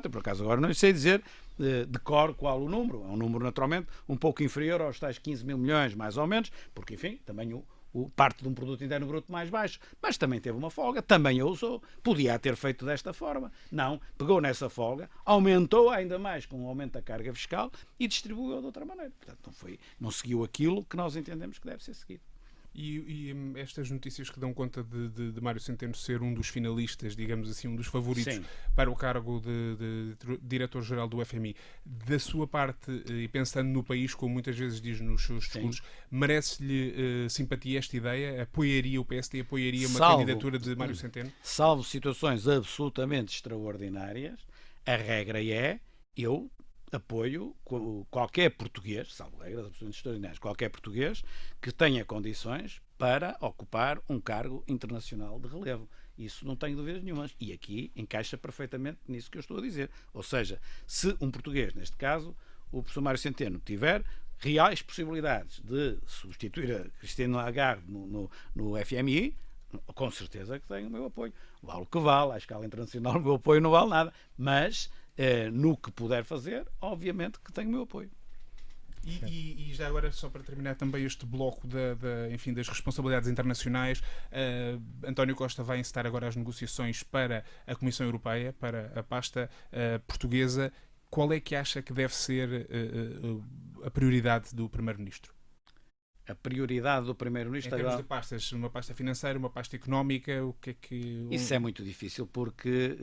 Por acaso agora não sei dizer de cor qual o número. É um número naturalmente um pouco inferior aos tais 15 mil milhões, mais ou menos, porque enfim, também parte de um produto interno bruto mais baixo, mas também teve uma folga, também a usou, podia ter feito desta forma. Não, pegou nessa folga, aumentou ainda mais com o aumento da carga fiscal e distribuiu de outra maneira. Portanto, não seguiu aquilo que nós entendemos que deve ser seguido. E estas notícias que dão conta de Mário Centeno ser um dos finalistas, digamos assim, um dos favoritos para o cargo de diretor-geral do FMI, da sua parte, e pensando no país, como muitas vezes diz nos seus discursos, merece-lhe simpatia esta ideia? Apoiaria o PSD, apoiaria uma candidatura de Mário Centeno? Salvo situações absolutamente extraordinárias, a regra eu apoio qualquer português, salvo regras absolutamente extraordinárias, qualquer português que tenha condições para ocupar um cargo internacional de relevo. Isso não tenho dúvidas nenhumas. E aqui encaixa perfeitamente nisso que eu estou a dizer. Ou seja, se um português, neste caso, o professor Mário Centeno, tiver reais possibilidades de substituir a Christine Lagarde no FMI, com certeza que tem o meu apoio. Vale o que vale, à escala internacional o meu apoio não vale nada, mas no que puder fazer, obviamente que tenho o meu apoio. E já agora, só para terminar também este bloco enfim, das responsabilidades internacionais, António Costa vai encetar agora as negociações para a Comissão Europeia, para a pasta portuguesa. Qual é que acha que deve ser a prioridade do Primeiro-Ministro? A prioridade do Primeiro-Ministro... Em termos de pastas, uma pasta financeira, uma pasta económica, o que é que... Isso é muito difícil porque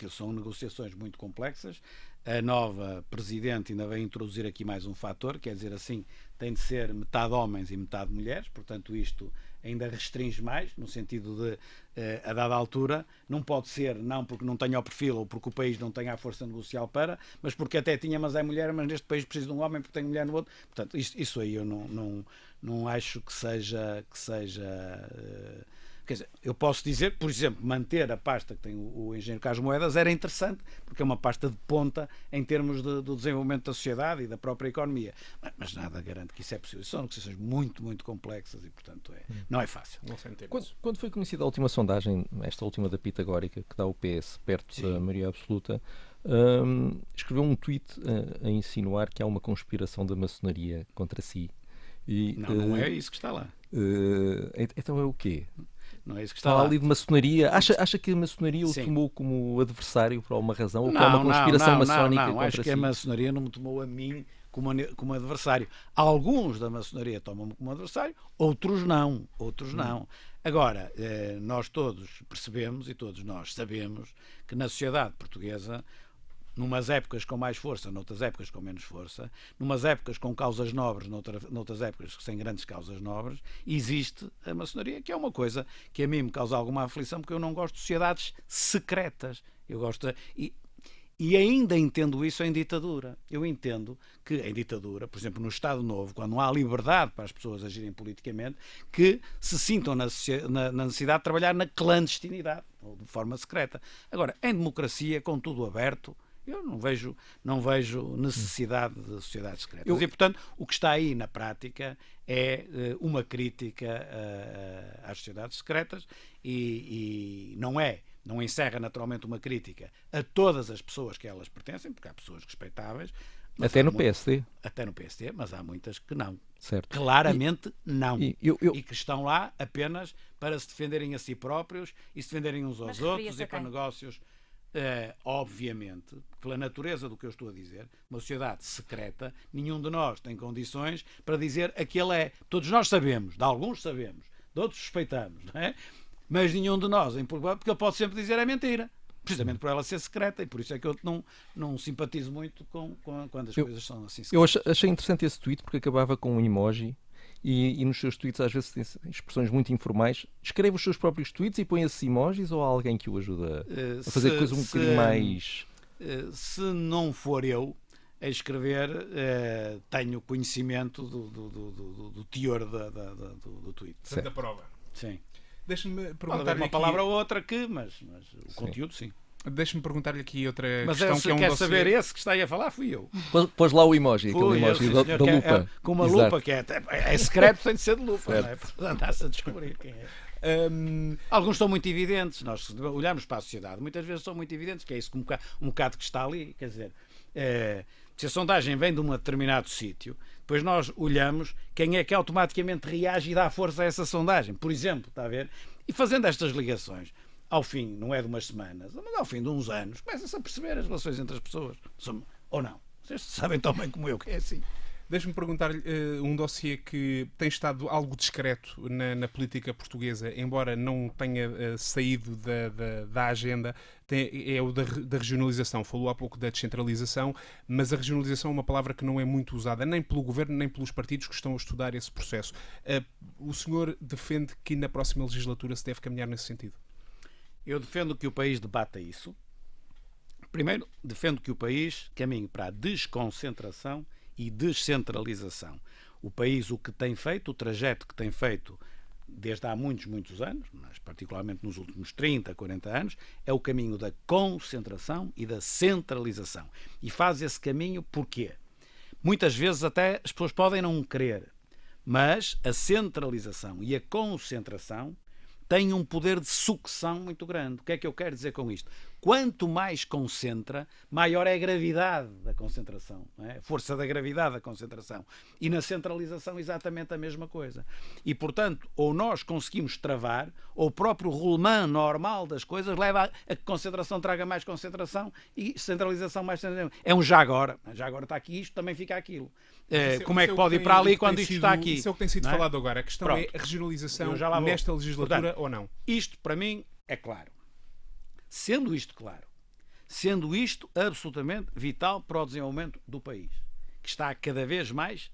são negociações muito complexas. A nova Presidente ainda vai introduzir aqui mais um fator, quer dizer assim, tem de ser metade homens e metade mulheres, portanto isto ainda restringe mais, no sentido de, a dada altura, não pode ser, não porque não tenha o perfil ou porque o país não tenha a força negocial para, mas porque até tinha, mas é mulher, mas neste país precisa de um homem porque tem mulher no outro. Portanto, isso aí eu não acho que seja quer dizer, eu posso dizer, por exemplo, manter a pasta que tem o engenheiro Carlos Moedas era interessante, porque é uma pasta de ponta em termos do desenvolvimento da sociedade e da própria economia. Mas nada garante que isso é possível. São negociações muito, muito complexas e, portanto, não é fácil. Quando foi conhecida a última sondagem, esta última da Pitagórica, que dá o PS perto da maioria absoluta, escreveu um tweet a insinuar que há uma conspiração da maçonaria contra si. E, não é isso que está lá. Então é o quê? Não é isso que está Fala lá. ali de maçonaria. Acha que a maçonaria o tomou como adversário por alguma razão? Ou que é uma conspiração maçónica contra acho que a maçonaria não me tomou a mim como adversário. Alguns da maçonaria tomam-me como adversário, outros não. Agora, nós todos percebemos e todos nós sabemos que na sociedade portuguesa numas épocas com mais força, noutras épocas com menos força, numas épocas com causas nobres, noutras épocas sem grandes causas nobres, existe a maçonaria, que é uma coisa que a mim me causa alguma aflição, porque eu não gosto de sociedades secretas. Eu gosto e ainda entendo isso em ditadura. Eu entendo que em ditadura, por exemplo, no Estado Novo, quando não há liberdade para as pessoas agirem politicamente, que se sintam na necessidade de trabalhar na clandestinidade, ou de forma secreta. Agora, em democracia, com tudo aberto, eu não vejo necessidade de sociedades secretas. E, portanto, o que está aí na prática é uma crítica às sociedades secretas e não encerra naturalmente uma crítica a todas as pessoas que elas pertencem, porque há pessoas respeitáveis. Até no PSD. Até no PSD, mas há muitas que não. Certo. Claramente não. E que estão lá apenas para se defenderem a si próprios e se defenderem uns aos outros e para negócios. Obviamente, pela natureza do que eu estou a dizer, uma sociedade secreta, nenhum de nós tem condições para dizer aquele é. Todos nós sabemos, de alguns sabemos, de outros suspeitamos, não é? Mas nenhum de nós, porque ele pode sempre dizer é mentira, precisamente por ela ser secreta, e por isso é que eu não simpatizo muito quando as coisas são assim secretas. Eu achei interessante esse tweet porque acabava com um emoji e nos seus tweets às vezes tem expressões muito informais. Escreve os seus próprios tweets e põe esses emojis ou há alguém que o ajuda a fazer coisas um bocadinho mais... Se não for eu a escrever, tenho conhecimento do teor do tweet. Da prova. Sim. Deixa-me perguntar uma palavra ou outra mas o conteúdo sim. Deixa-me perguntar-lhe aqui outra mas questão que é um quer dossiê... saber esse que está aí a falar, fui eu. Pôs lá o emoji, aquele emoji da lupa. Com uma Exato. lupa, que é secreto, tem de ser de lupa, não é? Andar-se a descobrir quem é. Alguns são muito evidentes, nós olhamos para a sociedade, muitas vezes são muito evidentes, que é isso um bocado que está ali, quer dizer, se a sondagem vem de um determinado sítio, depois nós olhamos quem é que automaticamente reage e dá força a essa sondagem, por exemplo, está a ver? E fazendo estas ligações, ao fim, não é de umas semanas, mas ao fim de uns anos, começa-se a perceber as relações entre as pessoas, ou não. Vocês sabem tão bem como eu que é assim. Deixe-me perguntar-lhe um dossiê que tem estado algo discreto na política portuguesa, embora não tenha saído da agenda, é o da regionalização. Falou há pouco da descentralização, mas a regionalização é uma palavra que não é muito usada, nem pelo governo, nem pelos partidos que estão a estudar esse processo. O senhor defende que na próxima legislatura se deve caminhar nesse sentido? Eu defendo que o país debata isso. Primeiro, defendo que o país caminhe para a desconcentração e descentralização. O país, o que tem feito, o trajeto que tem feito desde há muitos anos, mas particularmente nos últimos 30, 40 anos, é o caminho da concentração e da centralização. E faz esse caminho porquê? Muitas vezes até as pessoas podem não querer, mas a centralização e a concentração têm um poder de sucção muito grande. O que é que eu quero dizer com isto? Quanto mais concentra, maior é a gravidade da concentração, não é? A força da gravidade da concentração. E na centralização exatamente a mesma coisa. E, portanto, ou nós conseguimos travar, ou o próprio rolemã normal das coisas leva a que concentração traga mais concentração e centralização mais centralização. É um já agora. Já agora está aqui isto, também fica aquilo. Como é que pode ir para ali quando isto está aqui? Isso é o que tem sido falado agora. A questão é a regionalização nesta legislatura. Portanto, ou não? Isto, para mim, é claro. Sendo isto claro, sendo isto absolutamente vital para o desenvolvimento do país, que está cada vez mais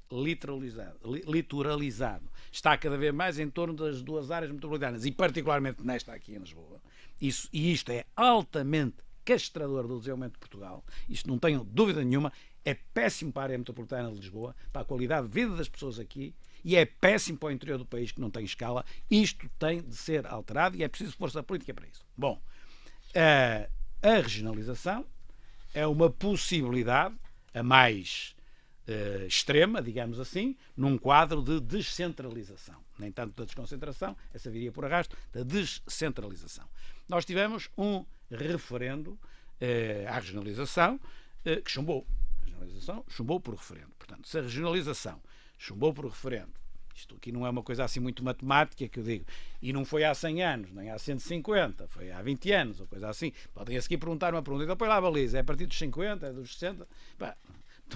litoralizado, está cada vez mais em torno das duas áreas metropolitanas, e particularmente nesta aqui em Lisboa, e isto é altamente castrador do desenvolvimento de Portugal, isto não tenho dúvida nenhuma, é péssimo para a área metropolitana de Lisboa, para a qualidade de vida das pessoas aqui, e é péssimo para o interior do país que não tem escala. Isto tem de ser alterado e é preciso força política para isso. Bom, a regionalização é uma possibilidade, a mais extrema, digamos assim, num quadro de descentralização. Nem tanto da desconcentração, essa viria por arrasto, da descentralização. Nós tivemos um referendo à regionalização que chumbou. A regionalização chumbou por referendo. Portanto, se a regionalização chumbou por referendo, isto aqui não é uma coisa assim muito matemática que eu digo, e não foi há 100 anos, nem há 150, foi há 20 anos, ou coisa assim. Podem a seguir perguntar uma pergunta, então põe lá a baliza, é a partir dos 50, é dos 60? Pá,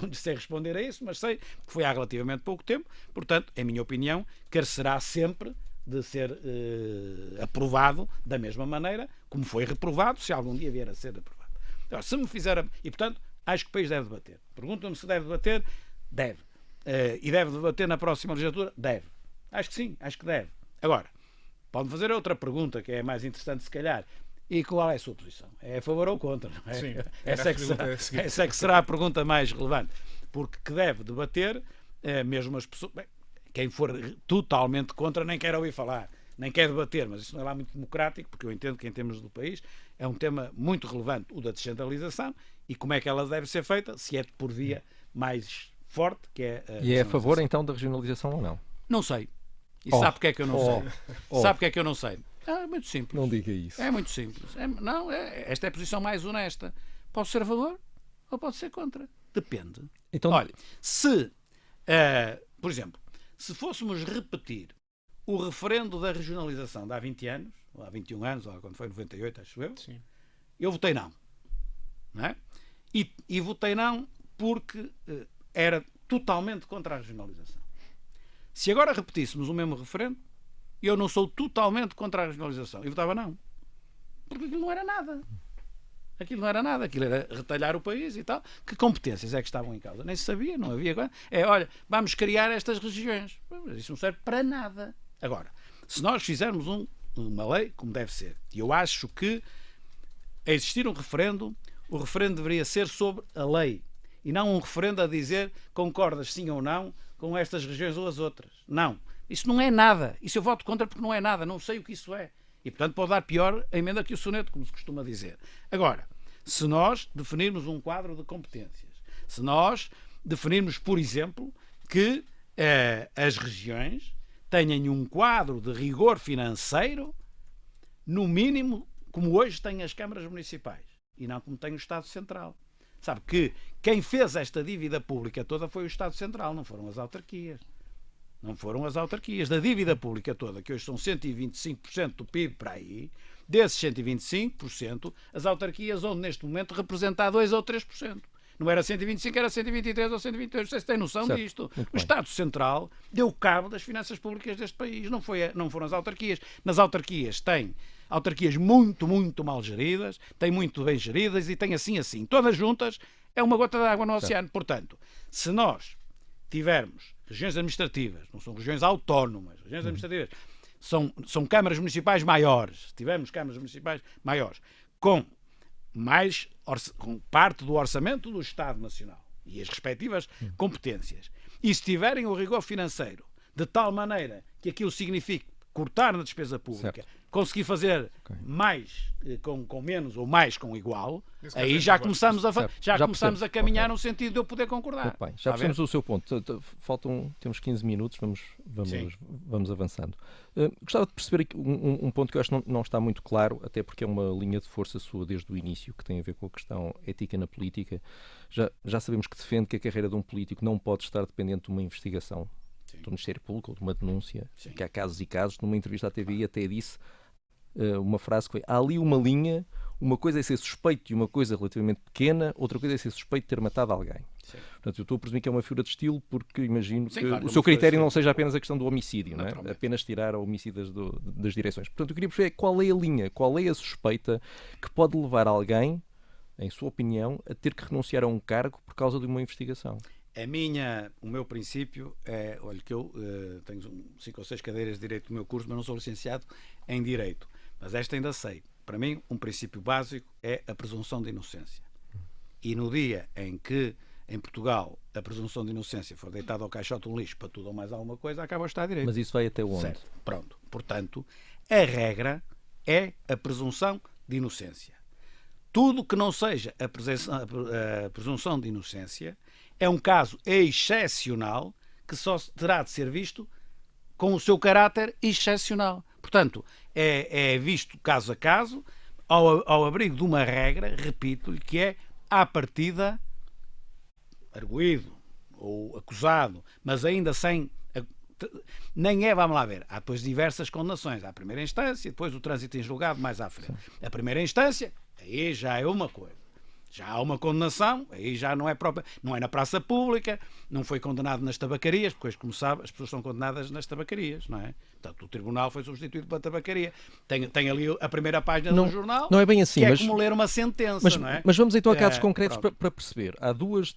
não sei responder a isso, mas sei que foi há relativamente pouco tempo, portanto, em minha opinião, carecerá sempre de ser aprovado da mesma maneira como foi reprovado, se algum dia vier a ser aprovado. Agora, se me fizer... E, portanto, acho que o país deve debater. Perguntam-me se deve debater. Deve. E deve debater na próxima legislatura? Deve. Acho que sim, acho que deve. Agora, pode fazer outra pergunta que é mais interessante, se calhar. E qual é a sua posição? É a favor ou contra? Não é? Sim, essa é que será a pergunta mais relevante. Porque que deve debater, mesmo as pessoas... Bem, quem for totalmente contra nem quer ouvir falar, nem quer debater, mas isso não é lá muito democrático, porque eu entendo que em termos do país é um tema muito relevante, o da descentralização, e como é que ela deve ser feita, se é por via mais forte, que é a E é a favor, então, da regionalização ou não? Não sei. E sabe porque é que eu não sei? Sabe porque é que eu não sei? É muito simples. Não diga isso. É muito simples. Esta é a posição mais honesta. Pode ser a favor ou pode ser contra. Depende. Então... Olha, se, por exemplo, se fôssemos repetir o referendo da regionalização de há 20 anos, ou há 21 anos, ou quando foi 98, acho eu, Sim. eu votei não. Não é? E votei não porque era totalmente contra a regionalização. Se agora repetíssemos o mesmo referendo, eu não sou totalmente contra a regionalização. Eu votava não. Porque aquilo não era nada. Aquilo não era nada. Aquilo era retalhar o país e tal. Que competências é que estavam em causa? Nem se sabia, não havia. Olha, vamos criar estas regiões. Mas isso não serve para nada. Agora, se nós fizermos uma lei como deve ser, e eu acho que a existir um referendo, o referendo deveria ser sobre a lei. E não um referendo a dizer concordas sim ou não com estas regiões ou as outras. Não. Isso não é nada. Isso eu voto contra porque não é nada. Não sei o que isso é. E, portanto, pode dar pior a emenda que o soneto, como se costuma dizer. Agora, se nós definirmos um quadro de competências, se nós definirmos, por exemplo, que as regiões tenham um quadro de rigor financeiro, no mínimo, como hoje têm as câmaras municipais, e não como tem o Estado Central. Sabe que quem fez esta dívida pública toda foi o Estado Central, não foram as autarquias. Não foram as autarquias. Da dívida pública toda, que hoje são 125% do PIB para aí, desses 125%, as autarquias onde neste momento representar 2 ou 3%. Não era 125, era 123 ou 122. Não sei se tem noção disto. O Estado Central deu cabo das finanças públicas deste país. Não foram as autarquias. Nas autarquias tem autarquias muito, muito mal geridas, tem muito bem geridas e tem assim. Todas juntas é uma gota de água no oceano. Portanto, se nós tivermos regiões administrativas, não são regiões autónomas, regiões administrativas, são câmaras municipais maiores, se tivermos câmaras municipais maiores, com parte do orçamento do Estado Nacional e as respectivas competências, e se tiverem o rigor financeiro de tal maneira que aquilo signifique cortar na despesa pública, conseguir fazer mais com menos ou mais com igual, aí já começamos a caminhar no sentido de eu poder concordar. Bem, já percebemos o seu ponto. Temos 15 minutos, vamos avançando. Gostava de perceber aqui um ponto que eu acho que não está muito claro, até porque é uma linha de força sua desde o início, que tem a ver com a questão ética na política. Já sabemos que defende que a carreira de um político não pode estar dependente de uma investigação do Ministério Público ou de uma denúncia, que há casos e casos. Numa entrevista à TVI até disse uma frase que foi: há ali uma linha, uma coisa é ser suspeito de uma coisa relativamente pequena, outra coisa é ser suspeito de ter matado alguém. Sim. Portanto, eu estou a presumir que é uma figura de estilo, porque imagino que o seu critério não seja apenas a questão do homicídio, não é? Apenas tirar homicidas das direções. Portanto, eu queria perceber qual é a linha, qual é a suspeita que pode levar alguém, em sua opinião, a ter que renunciar a um cargo por causa de uma investigação. O meu princípio é, olha, que eu tenho 5 ou 6 cadeiras de Direito no meu curso, mas não sou licenciado em Direito. Mas esta ainda sei. Para mim, um princípio básico é a presunção de inocência. E no dia em que, em Portugal, a presunção de inocência for deitada ao caixote do lixo para tudo ou mais alguma coisa, acaba o Estado de Direito. Mas isso vai até onde? Certo. Pronto. Portanto, a regra é a presunção de inocência. Tudo que não seja a presunção de inocência é um caso excepcional que só terá de ser visto com o seu caráter excepcional. Portanto, é visto caso a caso, ao abrigo de uma regra, repito-lhe, que é, à partida, arguido ou acusado, mas ainda sem... Nem é, vamos lá ver, há depois diversas condenações. Há a primeira instância, depois o trânsito em julgado mais à frente. A primeira instância, aí já é uma coisa. Já há uma condenação, aí já não é própria, não é na praça pública, não foi condenado nas tabacarias, porque, como sabe, as pessoas são condenadas nas tabacarias, não é? Portanto, o tribunal foi substituído pela tabacaria. Tem ali a primeira página do jornal, não é bem assim, que é mas, como ler uma sentença, não é? Mas vamos então a casos concretos para perceber. Há duas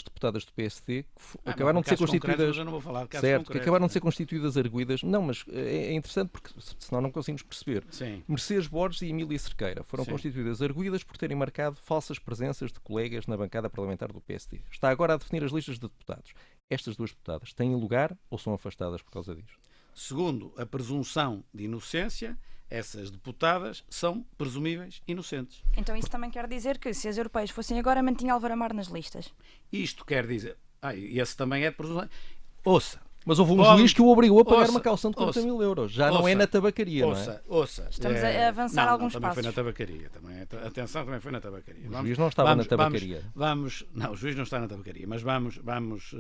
deputadas do PSD que acabaram de ser constituídas... Eu não vou falar de casos certo, concretos, que acabaram de ser constituídas arguidas. Não, mas é interessante porque senão não conseguimos perceber. Sim. Mercedes Borges e Emília Cerqueira foram Sim. constituídas arguidas por terem marcado falsas presenças de colegas na bancada parlamentar do PSD. Está agora a definir as listas de deputados. Estas duas deputadas têm lugar ou são afastadas por causa disso? Segundo a presunção de inocência, essas deputadas são presumíveis inocentes. Então isso também quer dizer que se as europeias fossem agora, mantinha Álvaro Amar nas listas. Isto quer dizer... e esse também é de presunção... Ouça. Mas houve um juiz que o obrigou a pagar uma calção de 40 mil euros. Já não é na tabacaria, não é? Estamos a avançar alguns também passos. Foi na tabacaria. Atenção, também foi na tabacaria. O juiz não estava na tabacaria. Não, o juiz não está na tabacaria, mas vamos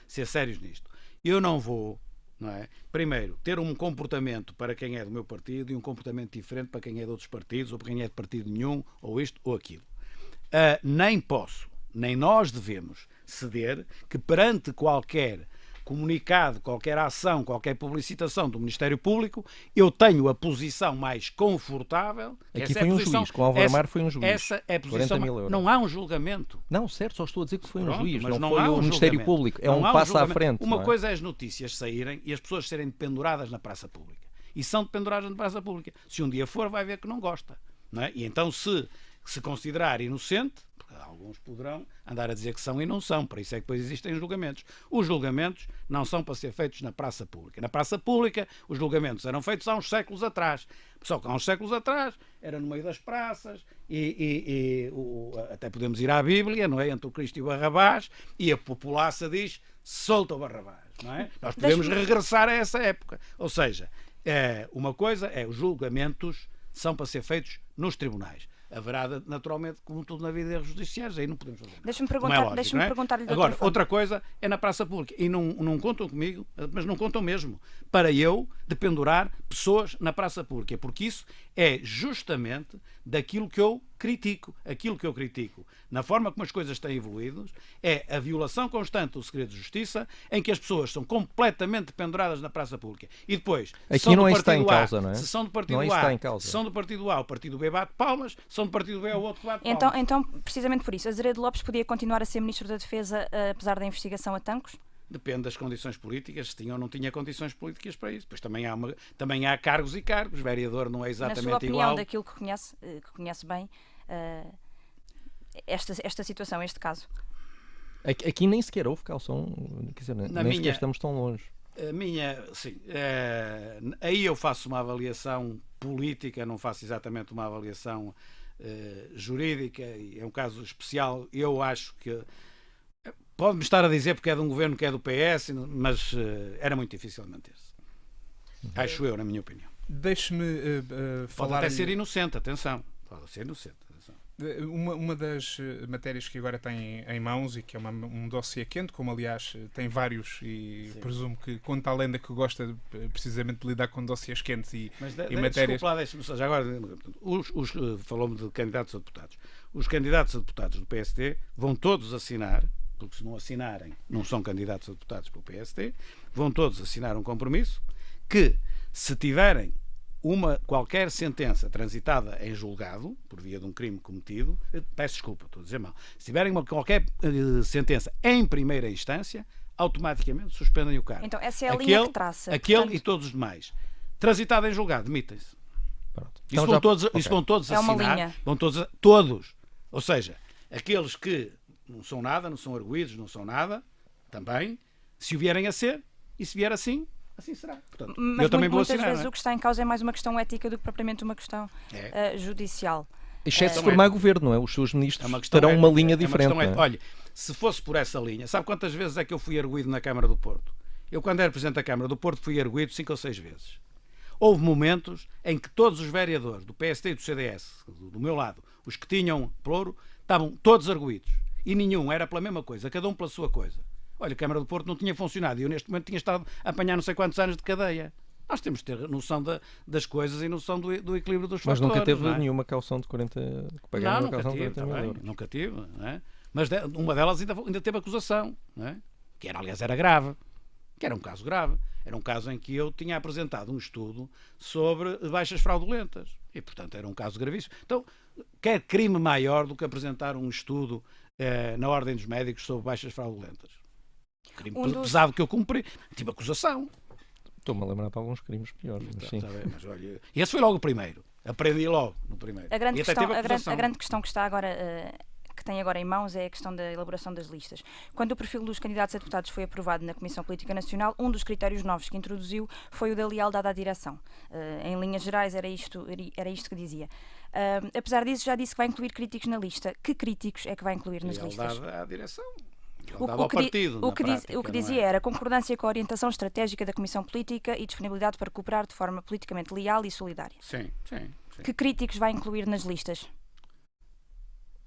ser sérios nisto. Eu não vou, não é? Primeiro, ter um comportamento para quem é do meu partido e um comportamento diferente para quem é de outros partidos ou para quem é de partido nenhum, ou isto ou aquilo. Nem posso, nem nós devemos ceder que perante qualquer comunicado, qualquer ação, qualquer publicitação do Ministério Público, eu tenho a posição mais confortável. Aqui foi um juiz, com Álvaro Amar foi um juiz. Essa é a posição. 40 mil euros. Não há um julgamento. Não, certo, só estou a dizer que foi um juiz, mas não foi o Ministério Público. É um passo à frente. Uma coisa é as notícias saírem e as pessoas serem penduradas na praça pública. E são penduradas na praça pública. Se um dia for, vai ver que não gosta. Não é? E então, se considerar inocente, alguns poderão andar a dizer que são e não são, por isso é que depois existem julgamentos. Os julgamentos não são para ser feitos na praça pública. Na praça pública, os julgamentos eram feitos há uns séculos atrás. Só que há uns séculos atrás, era no meio das praças, até podemos ir à Bíblia, não é? Entre o Cristo e o Barrabás, e a populaça diz, solta o Barrabás, não é? Nós podemos regressar a essa época. Ou seja, uma coisa é os julgamentos são para ser feitos nos tribunais. Haverá, naturalmente, como tudo na vida, erros judiciais, aí não podemos fazer. Deixa-me perguntar-lhe perguntar-lhe Agora, outra coisa é na praça pública. E não contam comigo, mas não contam mesmo, para eu dependurar pessoas na praça pública, porque isso é justamente daquilo que eu critico. Aquilo que eu critico, na forma como as coisas têm evoluído, é a violação constante do segredo de justiça, em que as pessoas são completamente penduradas na praça pública. E depois, aqui não está em causa, não é? Se são do partido A, se são do partido A, o partido B bate palmas, se são do partido B, o outro bate palmas. Então, precisamente por isso, Azeredo Lopes podia continuar a ser Ministro da Defesa, apesar da investigação a Tancos? Depende das condições políticas, se tinha ou não tinha condições políticas para isso. Pois também há cargos e cargos. Vereador não é exatamente igual. Na sua opinião, daquilo que conhece bem, esta situação, este caso? Aqui nem sequer houve calção, quer dizer, nem sequer estamos tão longe. Sim. Aí eu faço uma avaliação política, não faço exatamente uma avaliação jurídica. É um caso especial. Eu acho que pode-me estar a dizer porque é de um governo que é do PS, mas era muito difícil manter-se. Acho eu, na minha opinião. Deixe-me falar... Pode até ser inocente, atenção. Pode ser inocente, atenção. Uma das matérias que agora tem em mãos e que é um dossiê quente, como aliás tem vários e sim, presumo que conta a lenda que gosta precisamente de lidar com dossiês quentes e matérias... Desculpa lá, deixe-me só, já agora, falou-me de candidatos a deputados. Os candidatos a deputados do PSD vão todos assinar, porque se não assinarem, não são candidatos a deputados para o PSD, vão todos assinar um compromisso que, se tiverem qualquer sentença transitada em julgado, por via de um crime cometido, peço desculpa, estou a dizer mal, se tiverem qualquer sentença em primeira instância, automaticamente suspendem o cargo. Então essa é a linha que traça. Aquele e todos os demais. Transitada em julgado, demitem-se. Isso vão todos é assinar. Uma linha. Vão todos. Ou seja, aqueles que não são nada, não são arguidos, não são nada, também, se o vierem a ser, e se vier assim será. Portanto, mas eu também vou muitas assinar. Vezes o que está em causa é mais uma questão ética do que propriamente uma questão judicial. Exceto se formar governo, não é? Os seus ministros terão uma linha diferente. Olha, se fosse por essa linha, sabe quantas vezes é que eu fui arguido na Câmara do Porto? Eu, quando era Presidente da Câmara do Porto, fui arguido 5 ou 6 vezes. Houve momentos em que todos os vereadores do PSD e do CDS, do meu lado, os que tinham ploro, estavam todos arguidos. E nenhum era pela mesma coisa, cada um pela sua coisa. Olha, a Câmara do Porto não tinha funcionado e eu neste momento tinha estado a apanhar não sei quantos anos de cadeia. Nós temos de ter noção das coisas e noção do equilíbrio dos Mas fatores. nunca teve não é? nenhuma caução de 40... que pagaram uma Nunca caução de tive, 40 mil euros. nunca tive. Não é? Mas uma delas ainda teve acusação, não é? Que aliás, era grave. Que era um caso grave. Era um caso em que eu tinha apresentado um estudo sobre baixas fraudulentas. E, portanto, era um caso gravíssimo. Então, quer crime maior do que apresentar um estudo na Ordem dos Médicos sobre baixas fraudulentas? Crime pesado que eu cumpri. Tive acusação. Estou-me a lembrar de alguns crimes piores. Mas sim. Mas, olha, esse foi logo o primeiro. Aprendi logo no primeiro. A grande, E até questão, teve a grande questão que está agora... que tem agora em mãos é a questão da elaboração das listas. Quando o perfil dos candidatos a deputados foi aprovado na Comissão Política Nacional, um dos critérios novos que introduziu foi o da lealdade à direção. Em linhas gerais era isto que dizia. Apesar disso, já disse que vai incluir críticos na lista. Que críticos é que vai incluir nas listas? Lealdade à direção. Lealdade ao partido. O que dizia era concordância com a orientação estratégica da Comissão Política e disponibilidade para cooperar de forma politicamente leal e solidária. Sim. Que críticos vai incluir nas listas?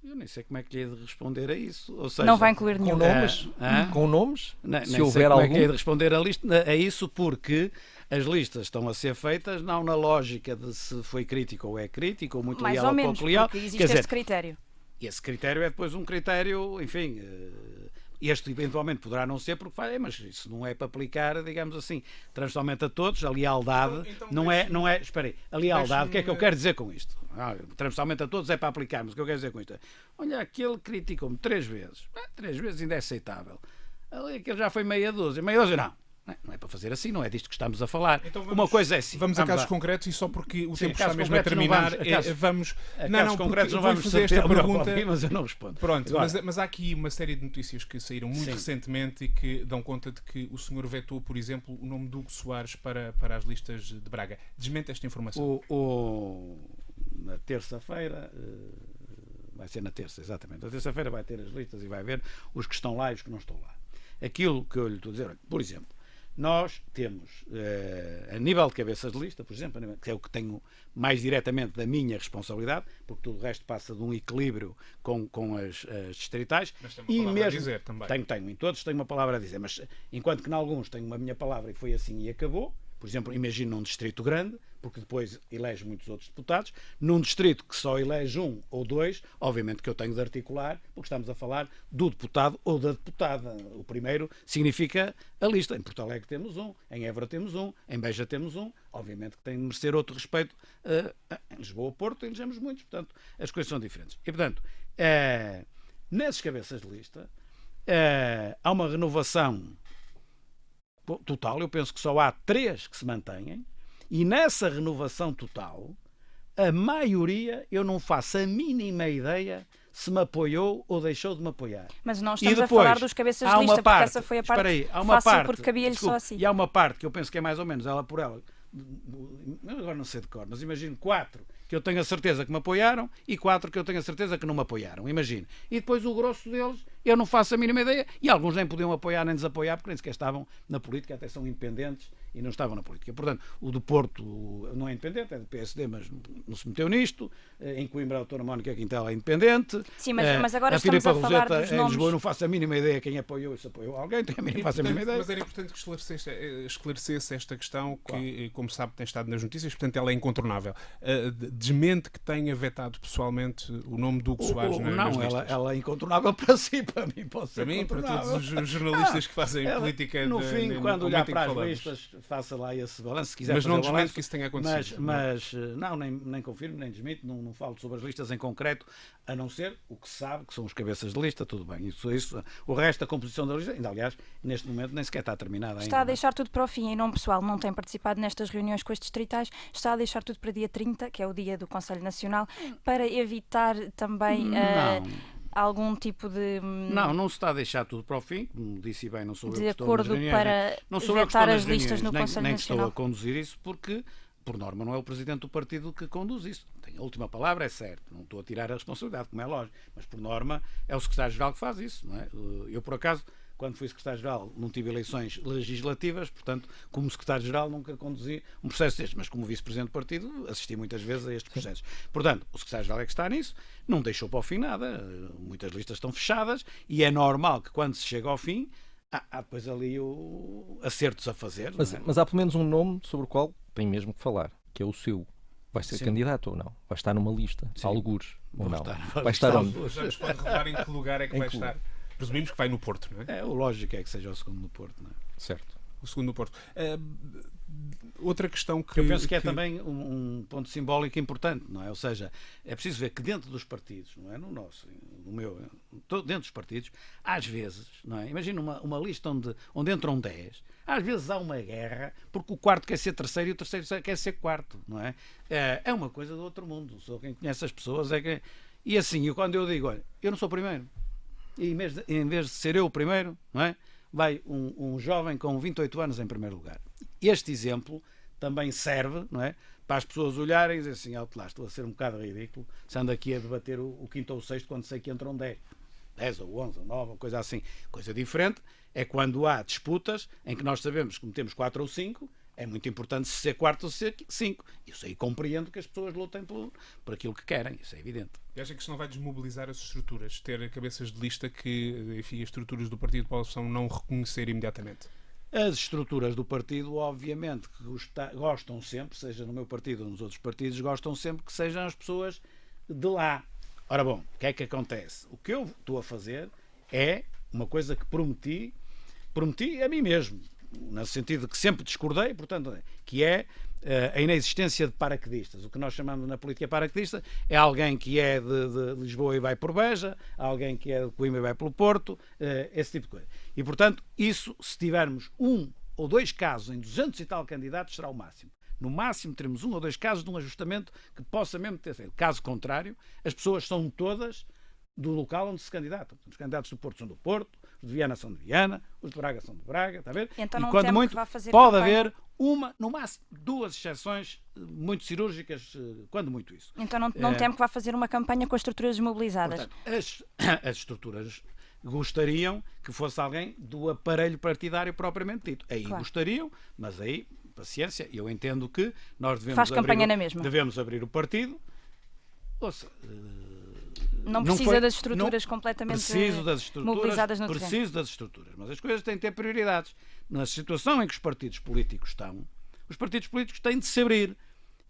Eu nem sei como é que lhe hei de responder a isso. Ou seja, Não vai incluir Com nenhum. nomes? Com nomes? Se houver algum. Como é que lhe hei de responder a isso, porque as listas estão a ser feitas não na lógica de se foi crítico ou é crítico, ou muito Mais leal ou ou menos, pouco leal. porque existe Quer dizer, esse critério. esse critério é depois um critério, enfim... Este eventualmente poderá não ser porque mas isso não é para aplicar, digamos assim, transversalmente a todos. A lealdade então não é. Espera aí, a lealdade, o que é que eu quero dizer com isto? Transversalmente a todos é para aplicarmos. O que eu quero dizer com isto é: olha, aquele criticou-me 3 vezes. 3 vezes ainda é aceitável. Aquele já foi meia dúzia não. Não é para fazer assim, não é disto que estamos a falar. Então uma coisa é assim. Vamos a casos concretos e só porque o tempo está mesmo a concretos terminar, vamos. Não, concretos não vou vamos fazer esta pergunta, mas eu não respondo. Pronto, mas há aqui uma série de notícias que saíram muito recentemente e que dão conta de que o senhor vetou, por exemplo, o nome de Hugo Soares para as listas de Braga. Desmente esta informação. Na terça-feira, vai ser na terça, exatamente. Na terça-feira vai ter as listas e vai ver os que estão lá e os que não estão lá. Aquilo que eu lhe estou a dizer, por exemplo, nós temos, a nível de cabeças de lista, por exemplo, que é o que tenho mais diretamente da minha responsabilidade, porque tudo o resto passa de um equilíbrio com as distritais. Mas tem uma palavra a dizer também. Tenho, em todos tenho uma palavra a dizer, mas enquanto que em alguns tenho a minha palavra e foi assim e acabou. Por exemplo, imagino num distrito grande, porque depois elege muitos outros deputados. Num distrito que só elege 1 ou 2, obviamente que eu tenho de articular, porque estamos a falar do deputado ou da deputada. O primeiro significa a lista. Em Porto Alegre temos 1, em Évora temos 1, em Beja temos 1. Obviamente que tem de merecer outro respeito. Em Lisboa, Porto, elegemos muitos. Portanto, as coisas são diferentes. E, portanto, nessas cabeças de lista, há uma renovação total. Eu penso que só há 3 que se mantêm, e nessa renovação total a maioria eu não faço a mínima ideia se me apoiou ou deixou de me apoiar. Mas não estamos a falar dos cabeças de lista, porque essa foi a parte fácil, porque cabia-lhe só assim. E há uma parte que eu penso que é mais ou menos ela por ela, agora não sei de cor, mas imagino 4 que eu tenho a certeza que me apoiaram e 4 que eu tenho a certeza que não me apoiaram, imagino. E depois o grosso deles eu não faço a mínima ideia, e alguns nem podiam apoiar nem desapoiar porque nem sequer estavam na política, até são independentes e não estavam na política. Portanto, o do Porto não é independente, é do PSD, mas não se meteu nisto. Em Coimbra a doutora Mónica Quintela é independente. Sim, mas agora a estamos Filipe a falar Roseta, dos em nomes. Lisboa, não faço a mínima ideia quem apoiou e se apoiou alguém, não faço a mínima ideia. Mas era importante que esclarecesse esta questão que, como sabe, tem estado nas notícias, portanto ela é incontornável. Desmente que tenha vetado pessoalmente o nome do Hugo Soares nas listas. Ela é incontornável para si, para mim pode ser. Para mim, para todos os jornalistas que fazem política. No fim, quando olhar para as listas, faça lá esse balanço, se quiser. Mas fazer não desmente que isso tenha acontecido. Mas não, nem confirmo, nem desmito, não falo sobre as listas em concreto, a não ser o que se sabe, que são os cabeças de lista, tudo bem. Isso, o resto da composição da lista, ainda aliás, neste momento nem sequer está terminada. Está a deixar tudo para o fim, em nome pessoal, não tem participado nestas reuniões com as distritais, está a deixar tudo para dia 30, que é o dia do Conselho Nacional, para evitar também algum tipo de... Não se está a deixar tudo para o fim, como disse bem, não sou eu que estou nas reuniões. De acordo para vetar as listas no Conselho nem Nacional. que estou a conduzir isso, porque, por norma, não é o Presidente do Partido que conduz isso. Tem a última palavra, é certo. Não estou a tirar a responsabilidade, como é lógico. Mas, por norma, é o Secretário-Geral que faz isso. Não é? Eu, por acaso, quando fui Secretário-Geral, não tive eleições legislativas, portanto, como Secretário-Geral, nunca conduzi um processo deste, mas como Vice-Presidente do Partido, assisti muitas vezes a estes processos. Portanto, o Secretário-Geral é que está nisso, não deixou para o fim nada, muitas listas estão fechadas, e é normal que quando se chega ao fim, Há depois ali acertos a fazer. Mas, não é? mas há pelo menos um nome sobre o qual tem mesmo que falar, que é o seu. Vai ser Sim. candidato ou não? Vai estar numa lista? Sim. Algures ou Vou não? estar- Vai estar vou onde? estar- Já nos pode revelar em que lugar é que Em vai que estar. Presumimos que vai no Porto, não é? O lógico é que seja o segundo no Porto. Não é? Certo. O segundo no Porto. Outra questão que... Eu penso que é também um ponto simbólico importante, não é? Ou seja, é preciso ver que dentro dos partidos, não é no nosso, no meu, dentro dos partidos, às vezes, não é? Imagina uma lista onde entram 10, às vezes há uma guerra porque o quarto quer ser terceiro e o terceiro quer ser quarto, não é? É uma coisa do outro mundo. Só quem conhece as pessoas é que... E assim, quando eu digo, olha, eu não sou o primeiro, e em vez de ser eu o primeiro, não é? Vai um jovem com 28 anos em primeiro lugar. Este exemplo também serve, não é, para as pessoas olharem e dizer assim, lá, estou a ser um bocado ridículo se ando aqui a debater o quinto ou o sexto quando sei que entram 10 ou 11 ou 9, coisa assim. Coisa diferente é quando há disputas em que nós sabemos que metemos 4 ou 5, é muito importante se ser quarto ou ser 5. Isso aí compreendo que as pessoas lutem por aquilo que querem, isso é evidente. E acha que isso não vai desmobilizar as estruturas? Ter cabeças de lista que, enfim, as estruturas do partido possam não reconhecer imediatamente? As estruturas do partido, obviamente, que gostam sempre, seja no meu partido ou nos outros partidos, gostam sempre que sejam as pessoas de lá. Ora bom, o que é que acontece? O que eu estou a fazer é uma coisa que prometi a mim mesmo, no sentido de que sempre discordei, portanto, que é a inexistência de paraquedistas. O que nós chamamos na política paraquedista é alguém que é de Lisboa e vai por Beja, alguém que é de Coimbra e vai pelo Porto, esse tipo de coisa. E, portanto, isso, se tivermos 1 ou 2 casos em 200 e tal candidatos, será o máximo. No máximo, teremos 1 ou 2 casos de um ajustamento que possa mesmo ter feito. Caso contrário, as pessoas são todas do local onde se candidatam. Os candidatos do Porto são do Porto, os de Viana são de Viana, os de Braga são de Braga, está a ver? Então, e não quando temo muito, que vá fazer pode campanha. haver uma, no máximo, 2 exceções muito cirúrgicas, quando muito isso. Então não temo que vá fazer uma campanha com as estruturas desmobilizadas. Portanto, as estruturas gostariam que fosse alguém do aparelho partidário propriamente dito. Aí Claro. gostariam, mas aí, paciência, eu entendo que nós Faz campanha na mesma. devemos abrir o partido. Ouça, Não não precisa foi- das estruturas não- completamente preciso das estruturas, mobilizadas no terreno. preciso das estruturas, mas as coisas têm de ter prioridades. Na situação em que os partidos políticos estão, os partidos políticos têm de se abrir.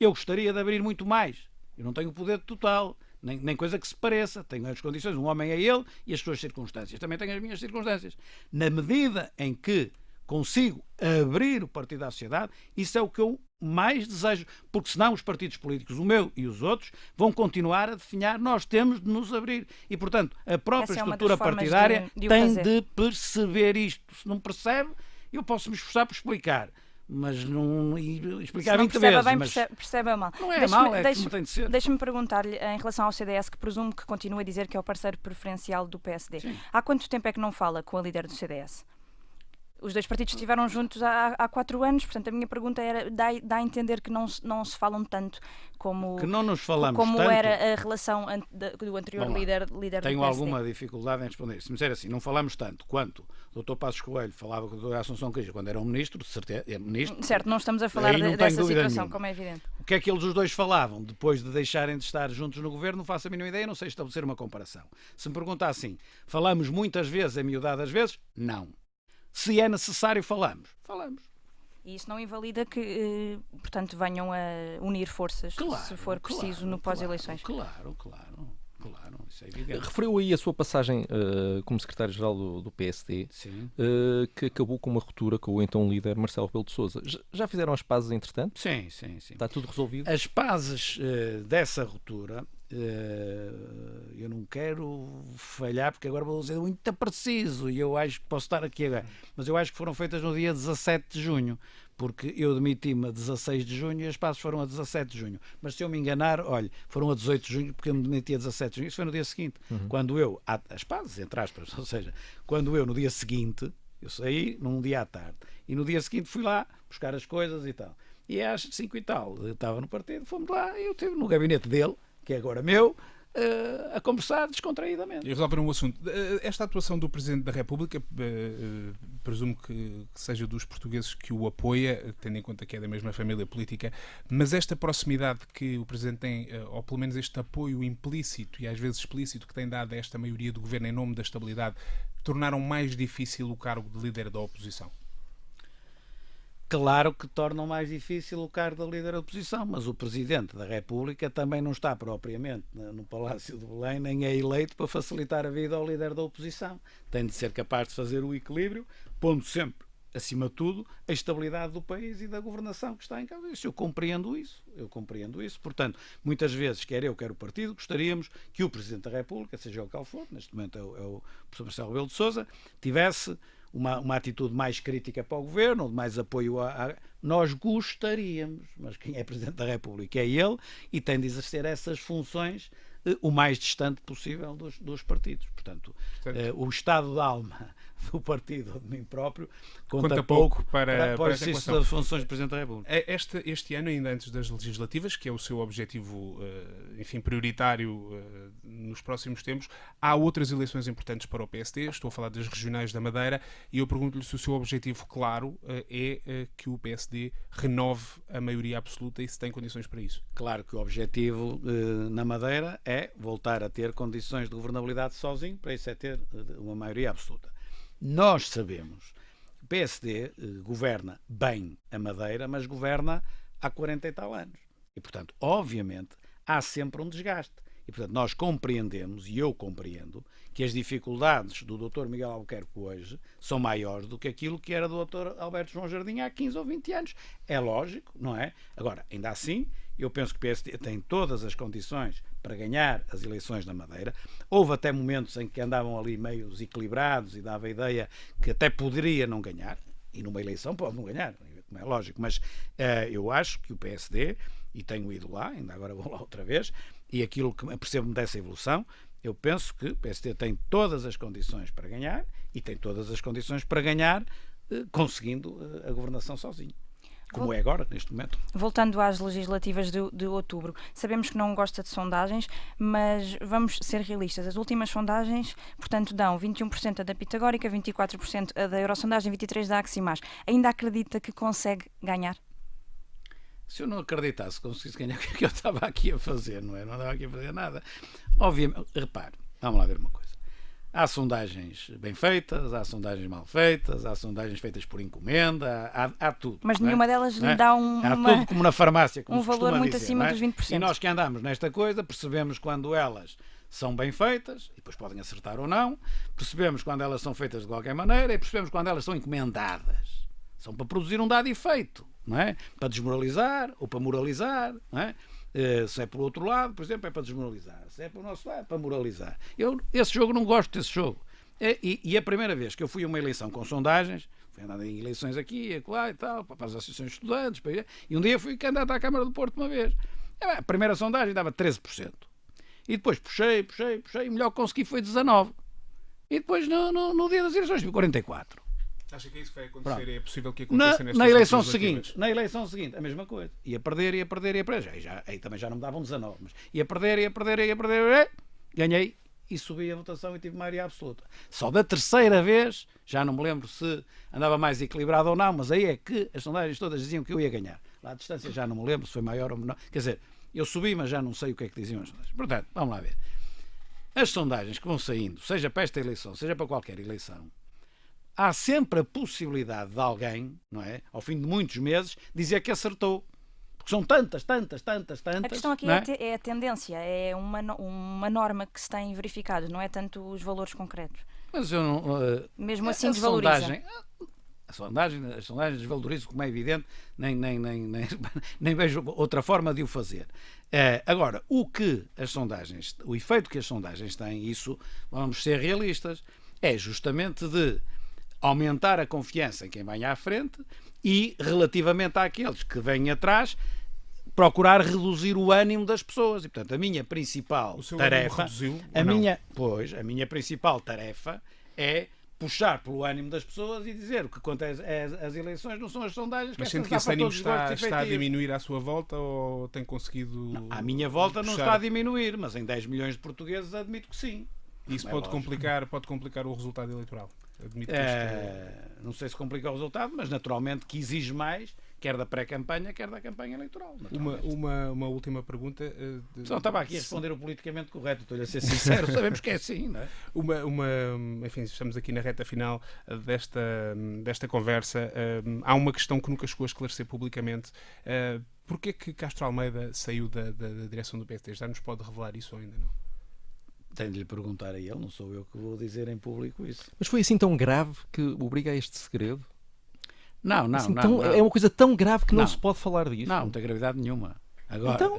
Eu gostaria de abrir muito mais. Eu não tenho o poder total, nem coisa que se pareça. Tenho as condições, um homem é ele e as suas circunstâncias. Também tenho as minhas circunstâncias. Na medida em que consigo abrir o partido à sociedade, isso é o que eu mais desejo, porque senão os partidos políticos, o meu e os outros, vão continuar a definhar, nós temos de nos abrir. E, portanto, a própria Essa é uma estrutura das formas partidária de o tem fazer. de perceber isto. Se não percebe, eu posso me esforçar por explicar, mas não explicar Se não 20 percebe vezes. bem, mas percebe mal. não é mal, é como tem de ser. Deixe-me perguntar-lhe, em relação ao CDS, que presumo que continua a dizer que é o parceiro preferencial do PSD. Sim. Há quanto tempo é que não fala com a líder do CDS? Os dois partidos estiveram juntos há 4 anos, portanto a minha pergunta era, dá a entender que não se falam tanto como, Que não nos falamos como tanto. era a relação do anterior Vamos lá. líder do Tenho PSD. alguma dificuldade em responder. Se me disser assim, não falamos tanto quanto o Dr. Passos Coelho falava com o Dr. Assunção Cristas quando era um ministro, de certeza, ministro. Certo, não estamos a falar Aí não tenho dessa dúvida situação, nenhuma. como é evidente. O que é que eles os dois falavam depois de deixarem de estar juntos no governo? Não faço a mínima ideia, não sei estabelecer uma comparação. Se me perguntar assim, falamos muitas vezes, amiudadas vezes? Não. Se é necessário, falamos. E isso não invalida que, portanto, venham a unir forças, se for preciso, no pós-eleições. Claro, isso é evidente. Referiu aí a sua passagem como secretário-geral do PSD, Sim. que acabou com uma ruptura com o então líder Marcelo Rebelo de Sousa. Já fizeram as pazes entretanto? Sim. Está tudo resolvido? As pazes dessa ruptura, eu não quero falhar, porque agora vou dizer muito preciso, e eu acho que posso estar aqui agora, mas eu acho que foram feitas no dia 17 de junho, porque eu demiti-me a 16 de junho e as pazes foram a 17 de junho. Mas se eu me enganar, olha, foram a 18 de junho, porque eu me demiti a 17 de junho, isso foi no dia seguinte. Quando eu, as pazes, entre aspas, ou seja, quando eu no dia seguinte, eu saí num dia à tarde, e no dia seguinte fui lá buscar as coisas e tal. E às 5 e tal, eu estava no partido, fomos lá, e eu estive no gabinete dele, que é agora meu, a conversar descontraídamente. E resolver um assunto. Esta atuação do Presidente da República presumo que seja dos portugueses que o apoia, tendo em conta que é da mesma família política, mas esta proximidade que o Presidente tem, ou pelo menos este apoio implícito e às vezes explícito que tem dado a esta maioria do Governo em nome da estabilidade, tornaram mais difícil o cargo de líder da oposição? Claro que tornam mais difícil o cargo de líder da oposição, mas o Presidente da República também não está propriamente no Palácio de Belém, nem é eleito para facilitar a vida ao líder da oposição. Tem de ser capaz de fazer o equilíbrio, pondo sempre, acima de tudo, a estabilidade do país e da governação que está em causa. Eu compreendo isso. Portanto, muitas vezes, quer eu, quer o partido, gostaríamos que o Presidente da República, seja o qual for, neste momento é o professor Marcelo Rebelo de Sousa, tivesse uma atitude mais crítica para o Governo, ou de mais apoio Nós gostaríamos, mas quem é Presidente da República é ele, e tem de exercer essas funções o mais distante possível dos partidos. Portanto, o estado de alma do partido ou de mim próprio conta pouco para o exercício das funções do Presidente da República. Este ano, ainda antes das legislativas, que é o seu objetivo, enfim, prioritário nos próximos tempos, há outras eleições importantes para o PSD, estou a falar das regionais da Madeira, e eu pergunto-lhe se o seu objetivo claro é que o PSD renove a maioria absoluta e se tem condições para isso. Claro que o objetivo na Madeira é voltar a ter condições de governabilidade sozinho, para isso é ter uma maioria absoluta. Nós sabemos que o PSD governa bem a Madeira, mas governa há 40 e tal anos. E, portanto, obviamente, há sempre um desgaste. E, portanto, nós compreendemos, e eu compreendo, que as dificuldades do Dr. Miguel Albuquerque hoje são maiores do que aquilo que era do Dr. Alberto João Jardim há 15 ou 20 anos. É lógico, não é? Agora, ainda assim, eu penso que o PSD tem todas as condições para ganhar as eleições na Madeira. Houve até momentos em que andavam ali meio desequilibrados e dava a ideia que até poderia não ganhar. E numa eleição pode não ganhar, como é lógico. Mas eu acho que o PSD, e tenho ido lá, ainda agora vou lá outra vez, e aquilo que percebo-me dessa evolução, eu penso que o PSD tem todas as condições para ganhar e tem todas as condições para ganhar conseguindo a governação sozinho. Como é agora, neste momento. Voltando às legislativas de outubro, sabemos que não gosta de sondagens, mas vamos ser realistas. As últimas sondagens, portanto, dão 21% a da Pitagórica, 24% a da Eurosondagem, 23% da Aximaz. Ainda acredita que consegue ganhar? Se eu não acreditasse que conseguisse ganhar, o que é que eu estava aqui a fazer? Não estava aqui a fazer nada. Obviamente, repare, vamos lá ver uma coisa. Há sondagens bem feitas, há sondagens mal feitas, há sondagens feitas por encomenda, há tudo. Mas nenhuma delas lhe dá há tudo como na farmácia, como um valor muito acima dos 20%. E nós que andamos nesta coisa percebemos quando elas são bem feitas, e depois podem acertar ou não, percebemos quando elas são feitas de qualquer maneira e percebemos quando elas são encomendadas. São para produzir um dado efeito, não é? Para desmoralizar ou para moralizar, não é? Se é por outro lado, por exemplo, é para desmoralizar. Se é para o nosso lado, é para moralizar. Eu esse jogo não gosto desse jogo. E a primeira vez que eu fui a uma eleição com sondagens, fui andando em eleições aqui, acolá e tal, para as associações de estudantes, e um dia fui candidato à Câmara do Porto uma vez. A primeira sondagem dava 13%. E depois puxei, e o melhor que consegui foi 19%. E depois no dia das eleições tive 44%. Acha que é isso que vai acontecer? Pronto. É possível que aconteça na eleição seguinte? Na eleição seguinte, a mesma coisa. Ia perder. Aí também já não me davam 19, mas ia perder. Ganhei e subi a votação e tive maioria absoluta. Só da terceira vez, já não me lembro se andava mais equilibrado ou não, mas aí é que as sondagens todas diziam que eu ia ganhar. Lá à distância já não me lembro se foi maior ou menor. Quer dizer, eu subi, mas já não sei o que é que diziam as sondagens. Portanto, vamos lá ver. As sondagens que vão saindo, seja para esta eleição, seja para qualquer eleição, há sempre a possibilidade de alguém, não é, ao fim de muitos meses, dizer que acertou. Porque são tantas. A questão aqui é a tendência, é uma norma que se tem verificado, não é tanto os valores concretos. Mas eu não... Mesmo assim desvaloriza. As sondagens desvalorizam, como é evidente, nem vejo outra forma de o fazer. Agora, o efeito que as sondagens têm, isso, vamos ser realistas, é justamente de aumentar a confiança em quem vem à frente e, relativamente àqueles que vêm atrás, procurar reduzir o ânimo das pessoas. E, portanto, a minha principal tarefa... A minha principal tarefa é puxar pelo ânimo das pessoas e dizer o que acontece as eleições não são as sondagens. Mas sente que esse ânimo está a diminuir à sua volta ou tem conseguido... Não, à minha volta não está a diminuir, mas em 10 milhões de portugueses admito que sim. Isso pode complicar o resultado eleitoral. Admito que não sei se complica o resultado, mas naturalmente que exige mais, quer da pré-campanha, quer da campanha eleitoral. Uma última pergunta. Só estava aqui a responder o politicamente correto, estou-lhe a ser sincero, sabemos que é assim, não é? Enfim, estamos aqui na reta final desta conversa. Há uma questão que nunca chegou a esclarecer publicamente. Porquê que Castro Almeida saiu da direção do PSD? Já nos pode revelar isso ou ainda não? Tenho de lhe perguntar a ele, não sou eu que vou dizer em público isso. Mas foi assim tão grave que obriga a este segredo? Não. É uma coisa tão grave que não Não. se pode falar disso. Não tem gravidade nenhuma. Agora, Então?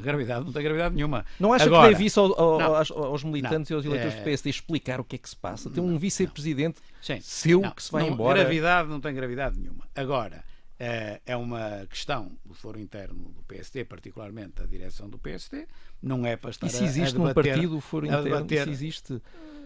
não tem gravidade nenhuma. Não acha Agora, que deve isso aos militantes e aos eleitores do PSD explicar o que é que se passa? Tem um vice-presidente que se vai embora. Gravidade não tem gravidade nenhuma. Agora, é uma questão do foro interno do PSD, particularmente da direção do PSD, não é para estar E se existe a num debater, partido o foro interno, se existe...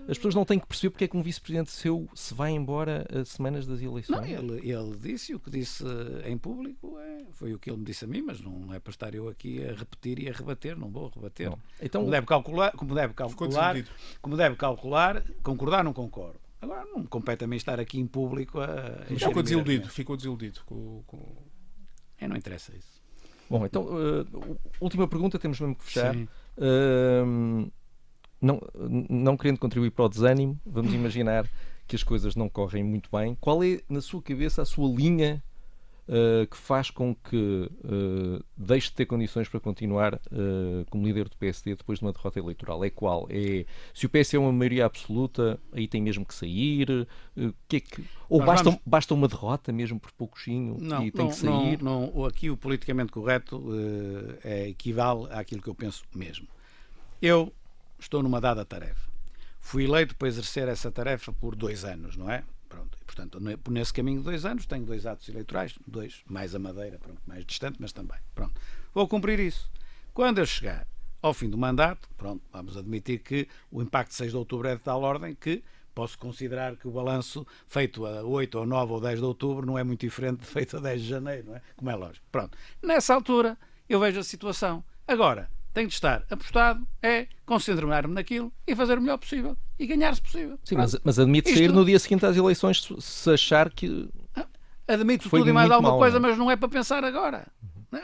As pessoas não têm que perceber porque é que um vice-presidente seu se vai embora a semanas das eleições. Não, ele disse o que disse em público, foi o que ele me disse a mim, mas não é para estar eu aqui a repetir e a rebater, não vou rebater. Não. Então, como deve calcular, concordar não concordo. Agora não me compete a mim estar aqui em público a... Ficou desiludido com... Não interessa isso. Bom, então, última pergunta, temos mesmo que fechar. Não querendo contribuir para o desânimo, vamos imaginar que as coisas não correm muito bem. Qual é, na sua cabeça, a sua linha que faz com que deixe de ter condições para continuar como líder do PSD depois de uma derrota eleitoral? É qual? Se o PS é uma maioria absoluta, aí tem mesmo que sair? Ou basta uma derrota mesmo por pouquinho e tem que sair? Aqui o politicamente correto equivale àquilo que eu penso mesmo. Eu estou numa dada tarefa. Fui eleito para exercer essa tarefa por 2 anos, não é? Pronto. E, portanto, nesse caminho de 2 anos, tenho 2 atos eleitorais, 2, mais a Madeira, pronto, mais distante, mas também. Pronto. Vou cumprir isso. Quando eu chegar ao fim do mandato, pronto, vamos admitir que o impacto de 6 de outubro é de tal ordem que posso considerar que o balanço feito a 8 ou 9 ou 10 de outubro não é muito diferente de feito a 10 de janeiro, não é? Como é lógico. Pronto. Nessa altura, eu vejo a situação. Agora, tenho de estar apostado, concentrar-me naquilo e fazer o melhor possível e ganhar se possível. Sim, mas admite sair no dia seguinte às eleições se achar que... Admito tudo e mais alguma coisa, mas não é para pensar agora. Não,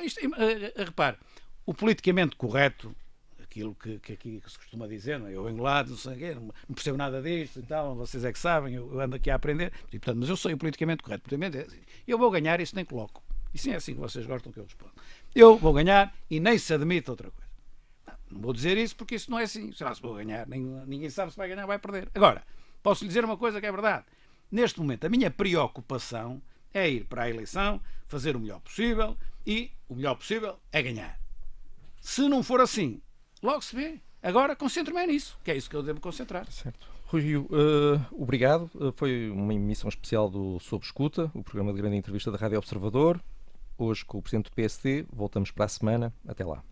repare, o politicamente correto, aquilo que aqui se costuma dizer, não é? Eu venho lá, não sei o quê, não percebo nada disto e tal, vocês é que sabem, eu ando aqui a aprender, e, portanto, mas eu sou o politicamente correto. Eu vou ganhar, isso nem coloco. E sim, é assim que vocês gostam que eu responda. Eu vou ganhar e nem se admite outra coisa. Não vou dizer isso porque isso não é assim. Será se vou ganhar? Ninguém sabe se vai ganhar ou vai perder. Agora, posso lhe dizer uma coisa que é verdade. Neste momento, a minha preocupação é ir para a eleição, fazer o melhor possível e o melhor possível é ganhar. Se não for assim, logo se vê. Agora, concentro-me nisso, que é isso que eu devo concentrar. Certo. Rui Rio, obrigado. Foi uma emissão especial do Sob Escuta, o programa de grande entrevista da Rádio Observador. Hoje com o Presidente do PSD. Voltamos para a semana. Até lá.